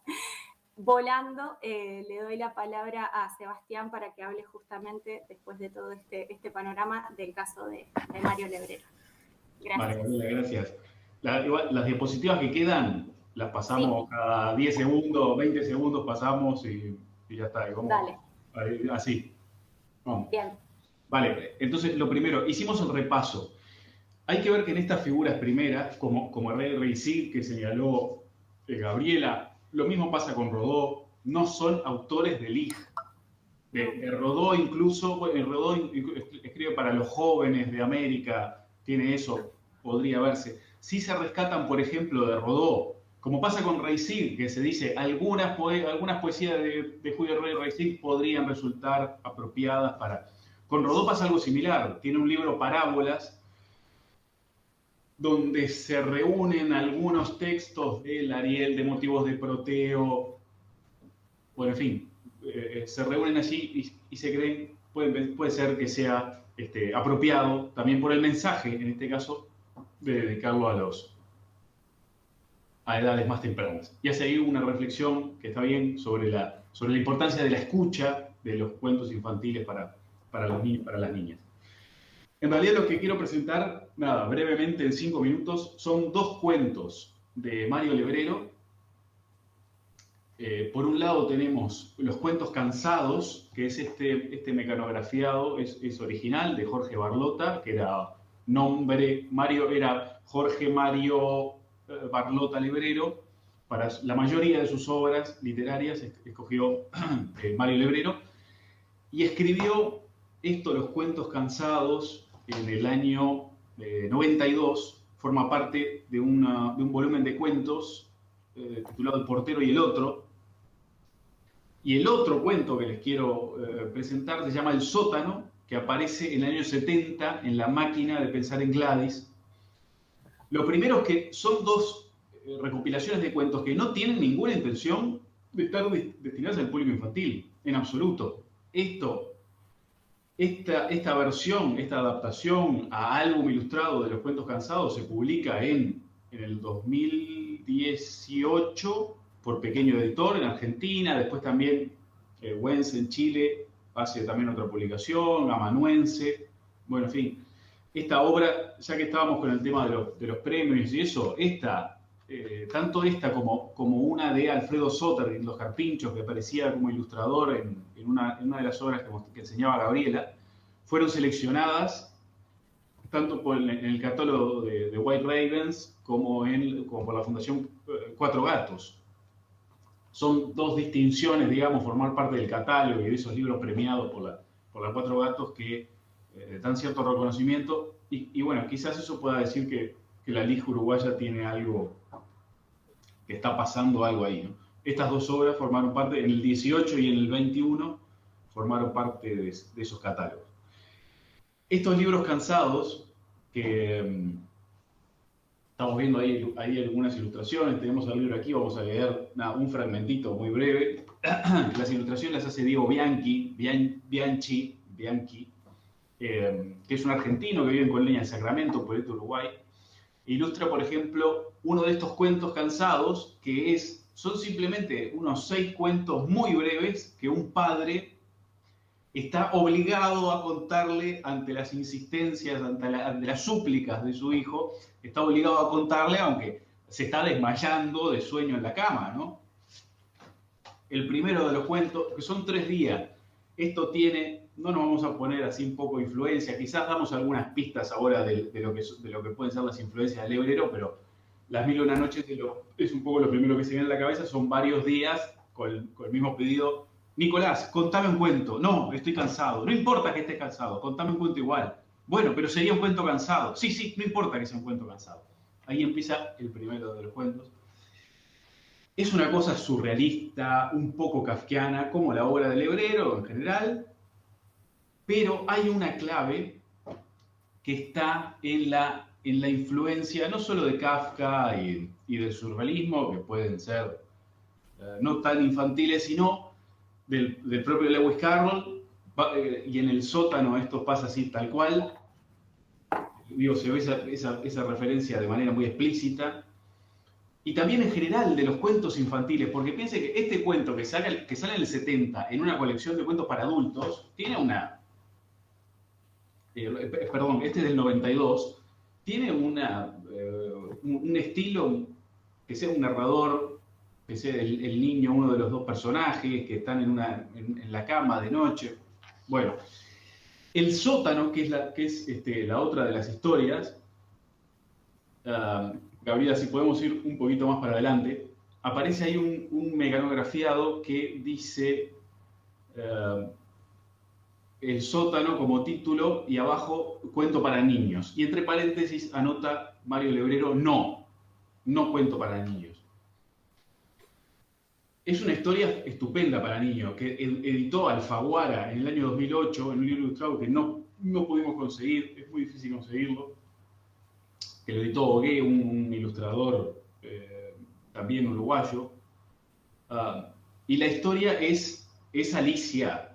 volando, le doy la palabra a Sebastián para que hable justamente, después de todo este panorama, del caso de Mario Lebrero. Gracias. Vale, gracias. Las diapositivas que quedan las pasamos cada 10 segundos, 20 segundos pasamos y ya está. Dale. Así. Vamos. Bien. Vale, entonces lo primero, hicimos el repaso. Hay que ver que en estas figuras primeras, como Reisig, que señaló Gabriela, lo mismo pasa con Rodó, no son autores de LIG. De Rodó incluso, Rodó escribe para los jóvenes de América, tiene eso, podría verse. Sí se rescatan, por ejemplo, de Rodó, como pasa con Reisig, que se dice algunas poesías de Julio Reisig podrían resultar apropiadas para... Con Rodó pasa algo similar, tiene un libro Parábolas, donde se reúnen algunos textos del Ariel, de Motivos de Proteo, bueno, en fin, se reúnen allí y se creen, puede ser que sea apropiado también por el mensaje, en este caso, de dedicarlo a edades más tempranas. Y hace ahí una reflexión que está bien sobre la importancia de la escucha de los cuentos infantiles para los niños, para las niñas. En realidad lo que quiero presentar, brevemente en 5 minutos, son 2 cuentos de Mario Lebrero Por un lado tenemos los cuentos cansados, que es este mecanografiado, es original, de Jorge Barlota, que era Mario, era Jorge Mario Barlota Lebrero. Para la mayoría de sus obras literarias escogió Mario Lebrero, y escribió los cuentos cansados en el año 92, forma parte de un volumen de cuentos titulado El portero y el otro. Y el otro cuento que les quiero presentar se llama El sótano, que aparece en el año 70 en La máquina de pensar en Gladys. Lo primero es que son dos recopilaciones de cuentos que no tienen ninguna intención de estar destinadas al público infantil, en absoluto. Esta versión, esta adaptación a álbum ilustrado de los cuentos cansados se publica en el 2018 por Pequeño Editor en Argentina, después también Wenz en Chile hace también otra publicación, Amanuense, bueno, en fin. Esta obra, ya que estábamos con el tema de los premios y eso, tanto esta como una de Alfredo Soter en Los Carpinchos, que aparecía como ilustrador en una de las obras que enseñaba Gabriela, fueron seleccionadas tanto en el catálogo de White Ravens como por la Fundación Cuatro Gatos. Son dos distinciones, digamos, formar parte del catálogo y de esos libros premiados por la Cuatro Gatos que dan cierto reconocimiento. Y bueno, quizás eso pueda decir que la Liga Uruguaya tiene algo, que está pasando algo ahí, ¿no? Estas dos obras formaron parte, en el 18 y en el 21, formaron parte de esos catálogos. Estos libros cansados, que estamos viendo ahí algunas ilustraciones, tenemos el libro aquí, vamos a leer un fragmentito muy breve. Las ilustraciones las hace Diego Bianchi, que es un argentino que vive en Colonia del Sacramento, pueblito de Uruguay. Ilustra, por ejemplo, uno de estos cuentos cansados, que son simplemente unos 6 cuentos muy breves que un padre está obligado a contarle ante las insistencias, ante las súplicas de su hijo, está obligado a contarle, aunque se está desmayando de sueño en la cama, ¿no? El primero de los cuentos, que son 3 días, esto no nos vamos a poner así un poco de influencia, quizás damos algunas pistas ahora de lo que pueden ser las influencias del Lebrero, pero Las Mil y una Noches es un poco lo primero que se viene en la cabeza, son varios días con el mismo pedido. Nicolás, contame un cuento. No, estoy cansado. No importa que estés cansado, contame un cuento igual. Bueno, pero sería un cuento cansado. Sí, no importa que sea un cuento cansado. Ahí empieza el primero de los cuentos. Es una cosa surrealista, un poco kafkiana, como la obra del Lebrero en general, pero hay una clave que está en la influencia no solo de Kafka y del surrealismo, que pueden ser no tan infantiles, sino del propio Lewis Carroll, y en El sótano esto pasa así tal cual. Digo, se ve esa referencia de manera muy explícita. Y también en general de los cuentos infantiles, porque piense que este cuento que sale en el 70 en una colección de cuentos para adultos, tiene este es del 92, tiene un estilo que sea un narrador, que sea el niño, uno de los dos personajes que están en la cama de noche. Bueno, El sótano, que es la otra de las historias, Gabriela, si podemos ir un poquito más para adelante, aparece ahí un mecanografiado que dice El sótano como título y abajo cuento para niños. Y entre paréntesis anota Mario Lebrero, no cuento para niños. Es una historia estupenda para niños, que editó Alfaguara en el año 2008, en un libro ilustrado que no pudimos conseguir, es muy difícil conseguirlo, que lo editó Bogué, un ilustrador también uruguayo. Y la historia es Alicia.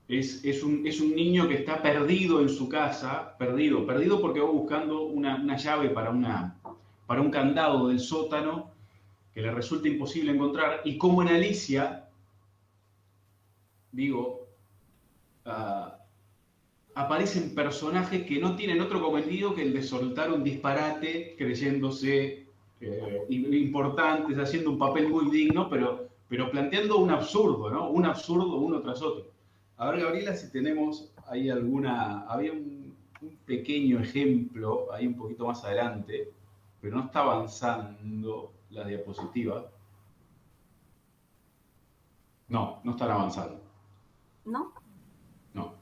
Es un niño que está perdido en su casa, perdido porque va buscando una llave para un candado del sótano que le resulta imposible encontrar, y como en Alicia, aparecen personajes que no tienen otro cometido que el de soltar un disparate creyéndose importantes, haciendo un papel muy digno, pero pero planteando un absurdo, ¿no? Un absurdo uno tras otro. A ver, Gabriela, si tenemos ahí alguna... Había un pequeño ejemplo ahí un poquito más adelante, pero no está avanzando la diapositiva. No, no están avanzando. ¿No? No.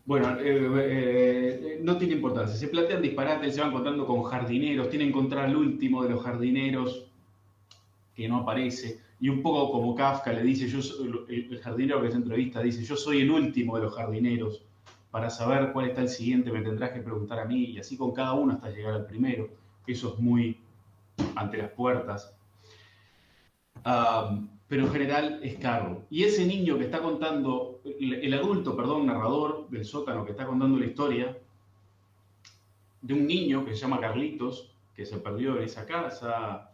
Bueno, no tiene importancia. Se plantean disparates, se van encontrando con jardineros, tienen que encontrar al último de los jardineros que no aparece. Y un poco como Kafka le dice, el jardinero que se entrevista dice, yo soy el último de los jardineros. Para saber cuál está el siguiente me tendrás que preguntar a mí. Y así con cada uno hasta llegar al primero. Eso es muy ante las puertas. Pero en general es Carlo. Y ese niño que está contando, el adulto, perdón, narrador del sótano que está contando la historia de un niño que se llama Carlitos, que se perdió en esa casa,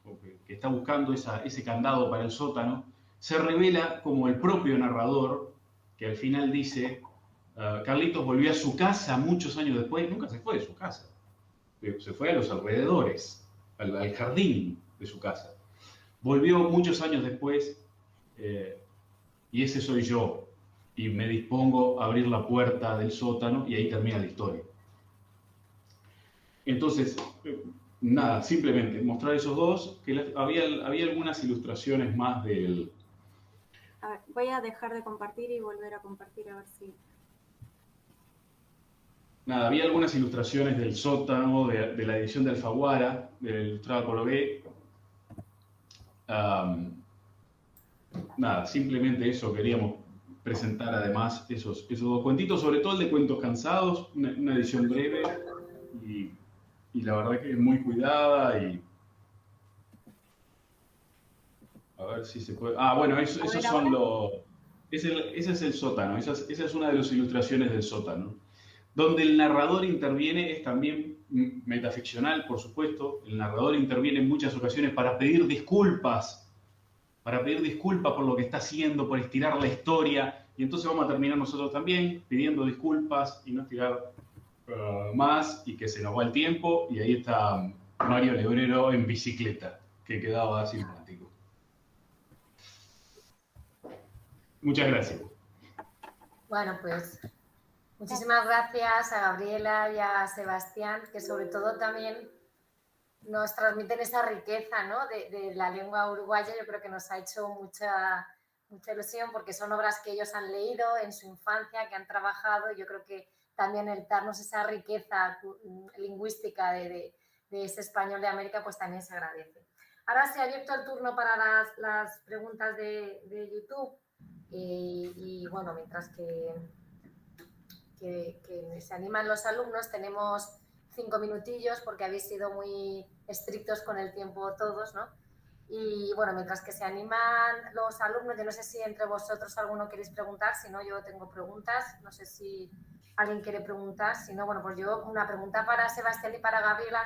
o que está buscando ese candado para el sótano, se revela como el propio narrador, que al final dice, Carlitos volvió a su casa muchos años después, nunca se fue de su casa, se fue a los alrededores, al jardín de su casa. Volvió muchos años después y ese soy yo. Y me dispongo a abrir la puerta del sótano y ahí termina la historia. Entonces, nada, simplemente mostrar esos dos, que había algunas ilustraciones más del... A ver, voy a dejar de compartir y volver a compartir a ver si... Nada, había algunas ilustraciones del sótano, de la edición de Alfaguara, ilustrada por Obe. Nada, simplemente eso, queríamos presentar además esos dos cuentitos, sobre todo el de Cuentos Cansados, una edición breve y la verdad que es muy cuidada y... A ver si se puede... Ah, bueno, esos son los... Ese es el sótano, esa es una de las ilustraciones del sótano. Donde el narrador interviene es también metaficcional, por supuesto. El narrador interviene en muchas ocasiones para pedir disculpas por lo que está haciendo, por estirar la historia. Y entonces vamos a terminar nosotros también pidiendo disculpas y no estirar más y que se nos va el tiempo. Y ahí está Mario Lebrero en bicicleta, que quedaba simpático. Muchas gracias. Bueno, pues muchísimas gracias a Gabriela y a Sebastián, que sobre todo también nos transmiten esa riqueza, ¿no?, de la lengua uruguaya. Yo creo que nos ha hecho mucha ilusión porque son obras que ellos han leído en su infancia, que han trabajado, y yo creo que también el darnos esa riqueza lingüística de ese español de América, pues también se agradece. Ahora se ha abierto el turno para las preguntas de YouTube y bueno, mientras que se animan los alumnos, tenemos 5 minutillos porque habéis sido muy estrictos con el tiempo todos, ¿no? Y bueno, mientras que se animan los alumnos, yo no sé si entre vosotros alguno queréis preguntar, si no yo tengo preguntas, no sé si alguien quiere preguntar, si no, bueno, pues yo una pregunta para Sebastián y para Gabriela.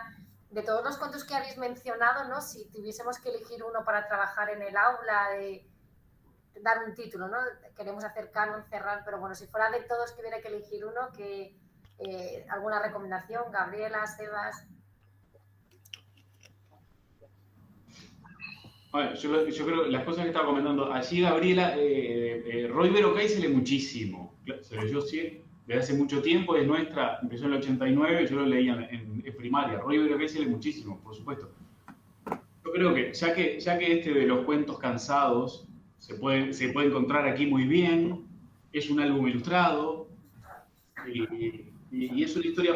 De todos los cuentos que habéis mencionado, ¿no?, si tuviésemos que elegir uno para trabajar en el aula, dar un título, ¿no? Queremos hacer canon, cerrar, pero bueno, si fuera de todos que hubiera que elegir uno, que ¿alguna recomendación? Gabriela, Sebas. Bueno, yo creo que las cosas que estaba comentando allí, Gabriela, Roy Berocay se lee muchísimo. Se leyó desde hace mucho tiempo, es nuestra, empezó en el 89, yo lo leía en primaria. Roy Berocay se lee muchísimo, por supuesto. Yo creo que ya que este de los cuentos cansados se puede encontrar aquí muy bien, es un álbum ilustrado y es una historia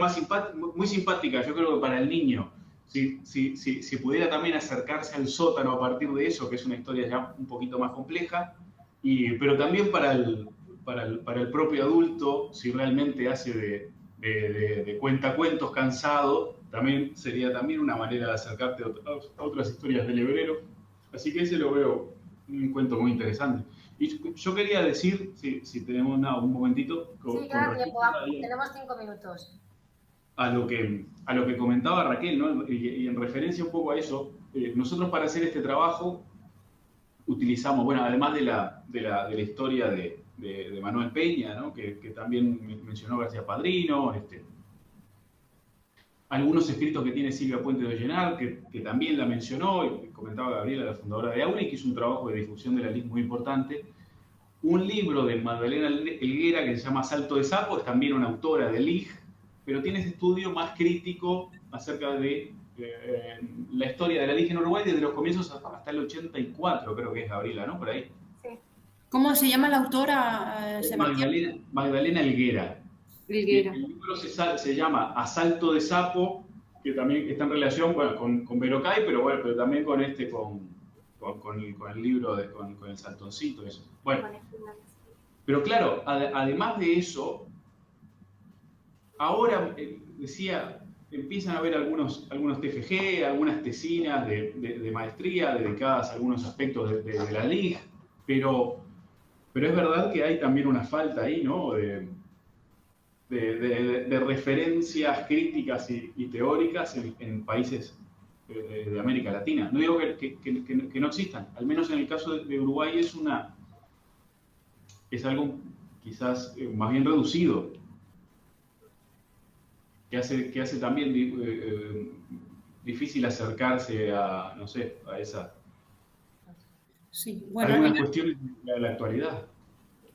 muy simpática, yo creo que para el niño. Si pudiera también acercarse al sótano a partir de eso, que es una historia ya un poquito más compleja, pero también para el propio adulto, si realmente hace de cuentacuentos cansado, también sería también una manera de acercarte a otras historias del Lebrero. Así que ese lo veo un cuento muy interesante. Y yo quería decir, si tenemos un momentito... Sí, claro, tenemos 5 minutos. A lo que comentaba Raquel, ¿no? Y en referencia un poco a eso, nosotros para hacer este trabajo utilizamos, bueno, además de la historia de Manuel Peña, ¿no?, que también mencionó García Padrino, algunos escritos que tiene Silvia Puente de Ollenar, que también la mencionó, y comentaba Gabriela, la fundadora de AUNI, que hizo un trabajo de difusión de la LIC muy importante. Un libro de Magdalena Helguera que se llama Salto de Sapo, es también una autora de LIG, pero tiene ese estudio más crítico acerca de la historia de la LIG en Uruguay desde los comienzos hasta el 84, creo que es Gabriela, ¿no? Por ahí. Sí. ¿Cómo se llama la autora, Sebastián? Magdalena Helguera. Helguera. El libro se llama Asalto de Sapo, que también está en relación con Verocay, pero también con el libro, con el saltoncito. Eso. Bueno, pero claro, además de eso, ahora, decía, empiezan a haber algunos TFG, algunas tesinas de maestría dedicadas a algunos aspectos de la LIG, pero es verdad que hay también una falta ahí, ¿no? De referencias críticas y teóricas en países de América Latina. No digo que no existan, al menos en el caso de Uruguay es algo quizás más bien reducido, que hace también difícil acercarse a, no sé, a esa... Sí, bueno, algunas cuestiones de la actualidad.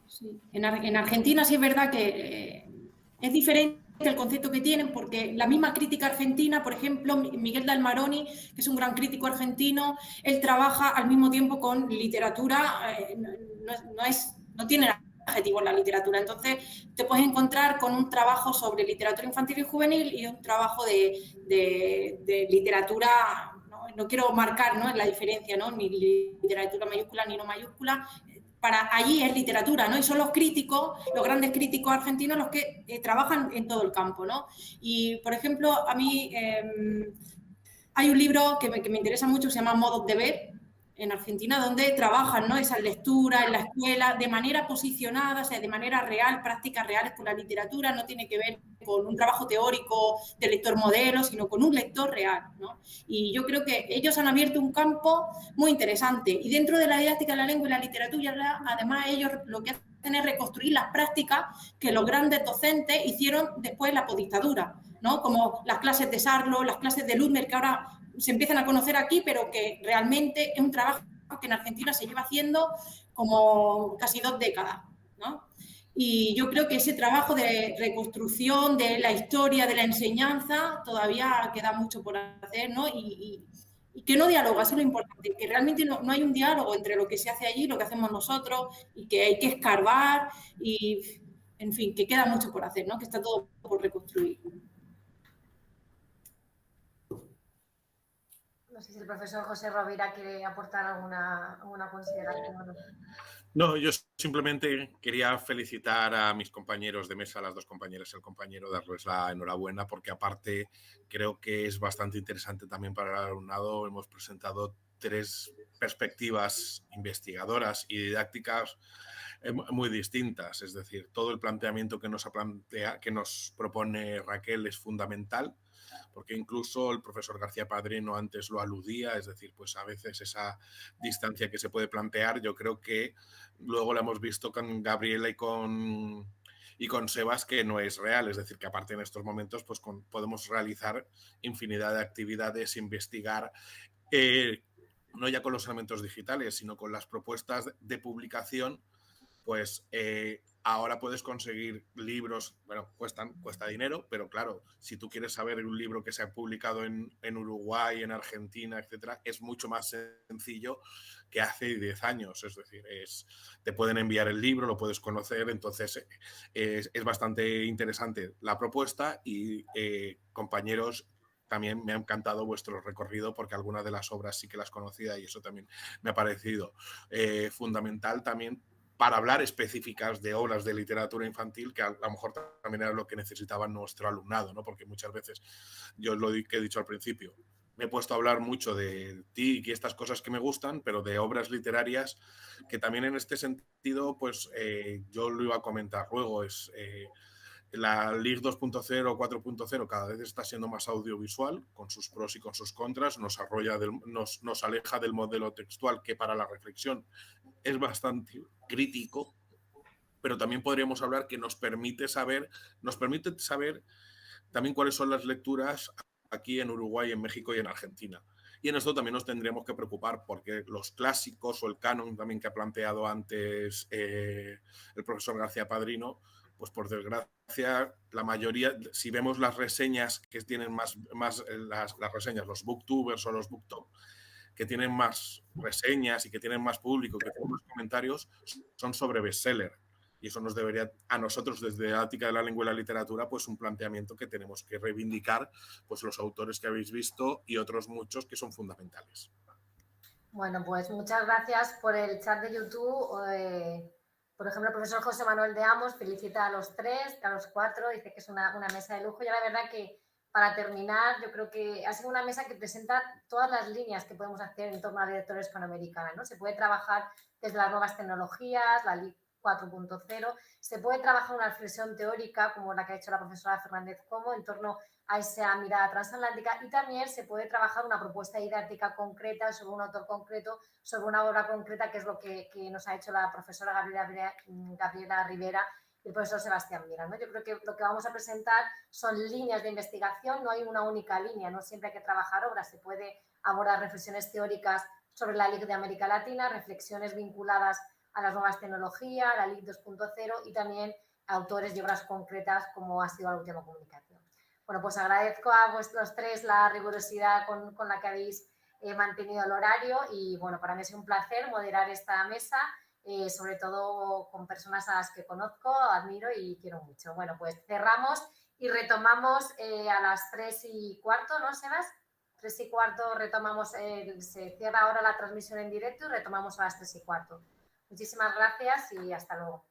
Sí. En Argentina sí es verdad que es diferente el concepto que tienen, porque la misma crítica argentina, por ejemplo, Miguel Dalmaroni, que es un gran crítico argentino, él trabaja al mismo tiempo con literatura, no tiene adjetivo en la literatura, entonces te puedes encontrar con un trabajo sobre literatura infantil y juvenil y un trabajo de literatura, no quiero marcar, ¿no?, la diferencia, ¿no?, ni literatura mayúscula ni no mayúscula. Para allí es literatura, ¿no? Y son los críticos, los grandes críticos argentinos los que trabajan en todo el campo, ¿no? Y, por ejemplo, a mí hay un libro que me interesa mucho, se llama Modos de ver, en Argentina, donde trabajan, ¿no?, esas lecturas en la escuela de manera posicionada, o sea, de manera real, prácticas reales con la literatura, no tiene que ver con un trabajo teórico de lector modelo, sino con un lector real, ¿no? Y yo creo que ellos han abierto un campo muy interesante. Y dentro de la didáctica de la lengua y la literatura, además, ellos lo que hacen es reconstruir las prácticas que los grandes docentes hicieron después de la postdictadura, ¿no? Como las clases de Sarlo, las clases de Ludmer, que ahora se empiezan a conocer aquí, pero que realmente es un trabajo que en Argentina se lleva haciendo como casi 2 décadas, ¿no? Y yo creo que ese trabajo de reconstrucción de la historia, de la enseñanza, todavía queda mucho por hacer, ¿no? Y que no dialoga, eso es lo importante, que realmente no hay un diálogo entre lo que se hace allí y lo que hacemos nosotros, y que hay que escarbar, y, en fin, que queda mucho por hacer, ¿no? Que está todo por reconstruir. No sé si el profesor José Rovira quiere aportar alguna consideración. No, yo simplemente quería felicitar a mis compañeros de mesa, a las dos compañeras y al compañero, darles la enhorabuena, porque aparte creo que es bastante interesante también para el alumnado. Hemos presentado 3 perspectivas investigadoras y didácticas muy distintas. Es decir, todo el planteamiento que nos propone Raquel es fundamental, porque incluso el profesor García Padrino antes lo aludía, es decir, pues a veces esa distancia que se puede plantear, yo creo que luego la hemos visto con Gabriela y con Sebas, que no es real, es decir, que aparte en estos momentos pues podemos realizar infinidad de actividades, investigar, no ya con los elementos digitales, sino con las propuestas de publicación. Pues ahora puedes conseguir libros, bueno, cuesta dinero, pero claro, si tú quieres saber un libro que se ha publicado en Uruguay, en Argentina, etcétera, es mucho más sencillo que hace 10 años. Es decir, te pueden enviar el libro, lo puedes conocer, entonces es bastante interesante la propuesta y compañeros, también me ha encantado vuestro recorrido porque algunas de las obras sí que las conocía y eso también me ha parecido fundamental también para hablar específicas de obras de literatura infantil, que a lo mejor también era lo que necesitaba nuestro alumnado, ¿no? Porque muchas veces, yo lo que he dicho al principio, me he puesto a hablar mucho de TIC y estas cosas que me gustan, pero de obras literarias que también en este sentido, pues yo lo iba a comentar luego, es... la LIG 2.0 o 4.0 cada vez está siendo más audiovisual, con sus pros y con sus contras, nos aleja del modelo textual, que para la reflexión es bastante crítico, pero también podríamos hablar que nos permite saber también cuáles son las lecturas aquí en Uruguay, en México y en Argentina. Y en esto también nos tendríamos que preocupar porque los clásicos o el canon también que ha planteado antes el profesor García Padrino, pues por desgracia la mayoría, si vemos las reseñas que tienen más las reseñas, los booktubers o los booktop, que tienen más reseñas y que tienen más público, que tienen más comentarios, son sobre bestseller. Y eso nos debería, a nosotros desde la Ética de la Lengua y la Literatura, pues un planteamiento que tenemos que reivindicar, pues los autores que habéis visto y otros muchos que son fundamentales. Bueno, pues muchas gracias por el chat de YouTube. Por ejemplo, el profesor José Manuel de Amos felicita a los 3, a los 4, dice que es una mesa de lujo. Y la verdad que para terminar, yo creo que ha sido una mesa que presenta todas las líneas que podemos hacer en torno a la literatura hispanoamericana, ¿no? Se puede trabajar desde las nuevas tecnologías, la LIC 4.0, se puede trabajar una reflexión teórica como la que ha hecho la profesora Fernández Como en torno a esa mirada transatlántica, y también se puede trabajar una propuesta didáctica concreta sobre un autor concreto, sobre una obra concreta, que es lo que nos ha hecho la profesora Gabriela Rivera y el profesor Sebastián Mira, ¿no? Yo creo que lo que vamos a presentar son líneas de investigación, no hay una única línea, no siempre hay que trabajar obras, se puede abordar reflexiones teóricas sobre la LIC de América Latina, reflexiones vinculadas a las nuevas tecnologías, la LIC 2.0 y también autores y obras concretas como ha sido la última comunicación. Bueno, pues agradezco a vuestros 3 la rigurosidad con la que habéis mantenido el horario y bueno, para mí es un placer moderar esta mesa, sobre todo con personas a las que conozco, admiro y quiero mucho. Bueno, pues cerramos y retomamos a las 3:15, ¿no, Sebas? 3:15 retomamos, se cierra ahora la transmisión en directo y retomamos a las 3:15. Muchísimas gracias y hasta luego.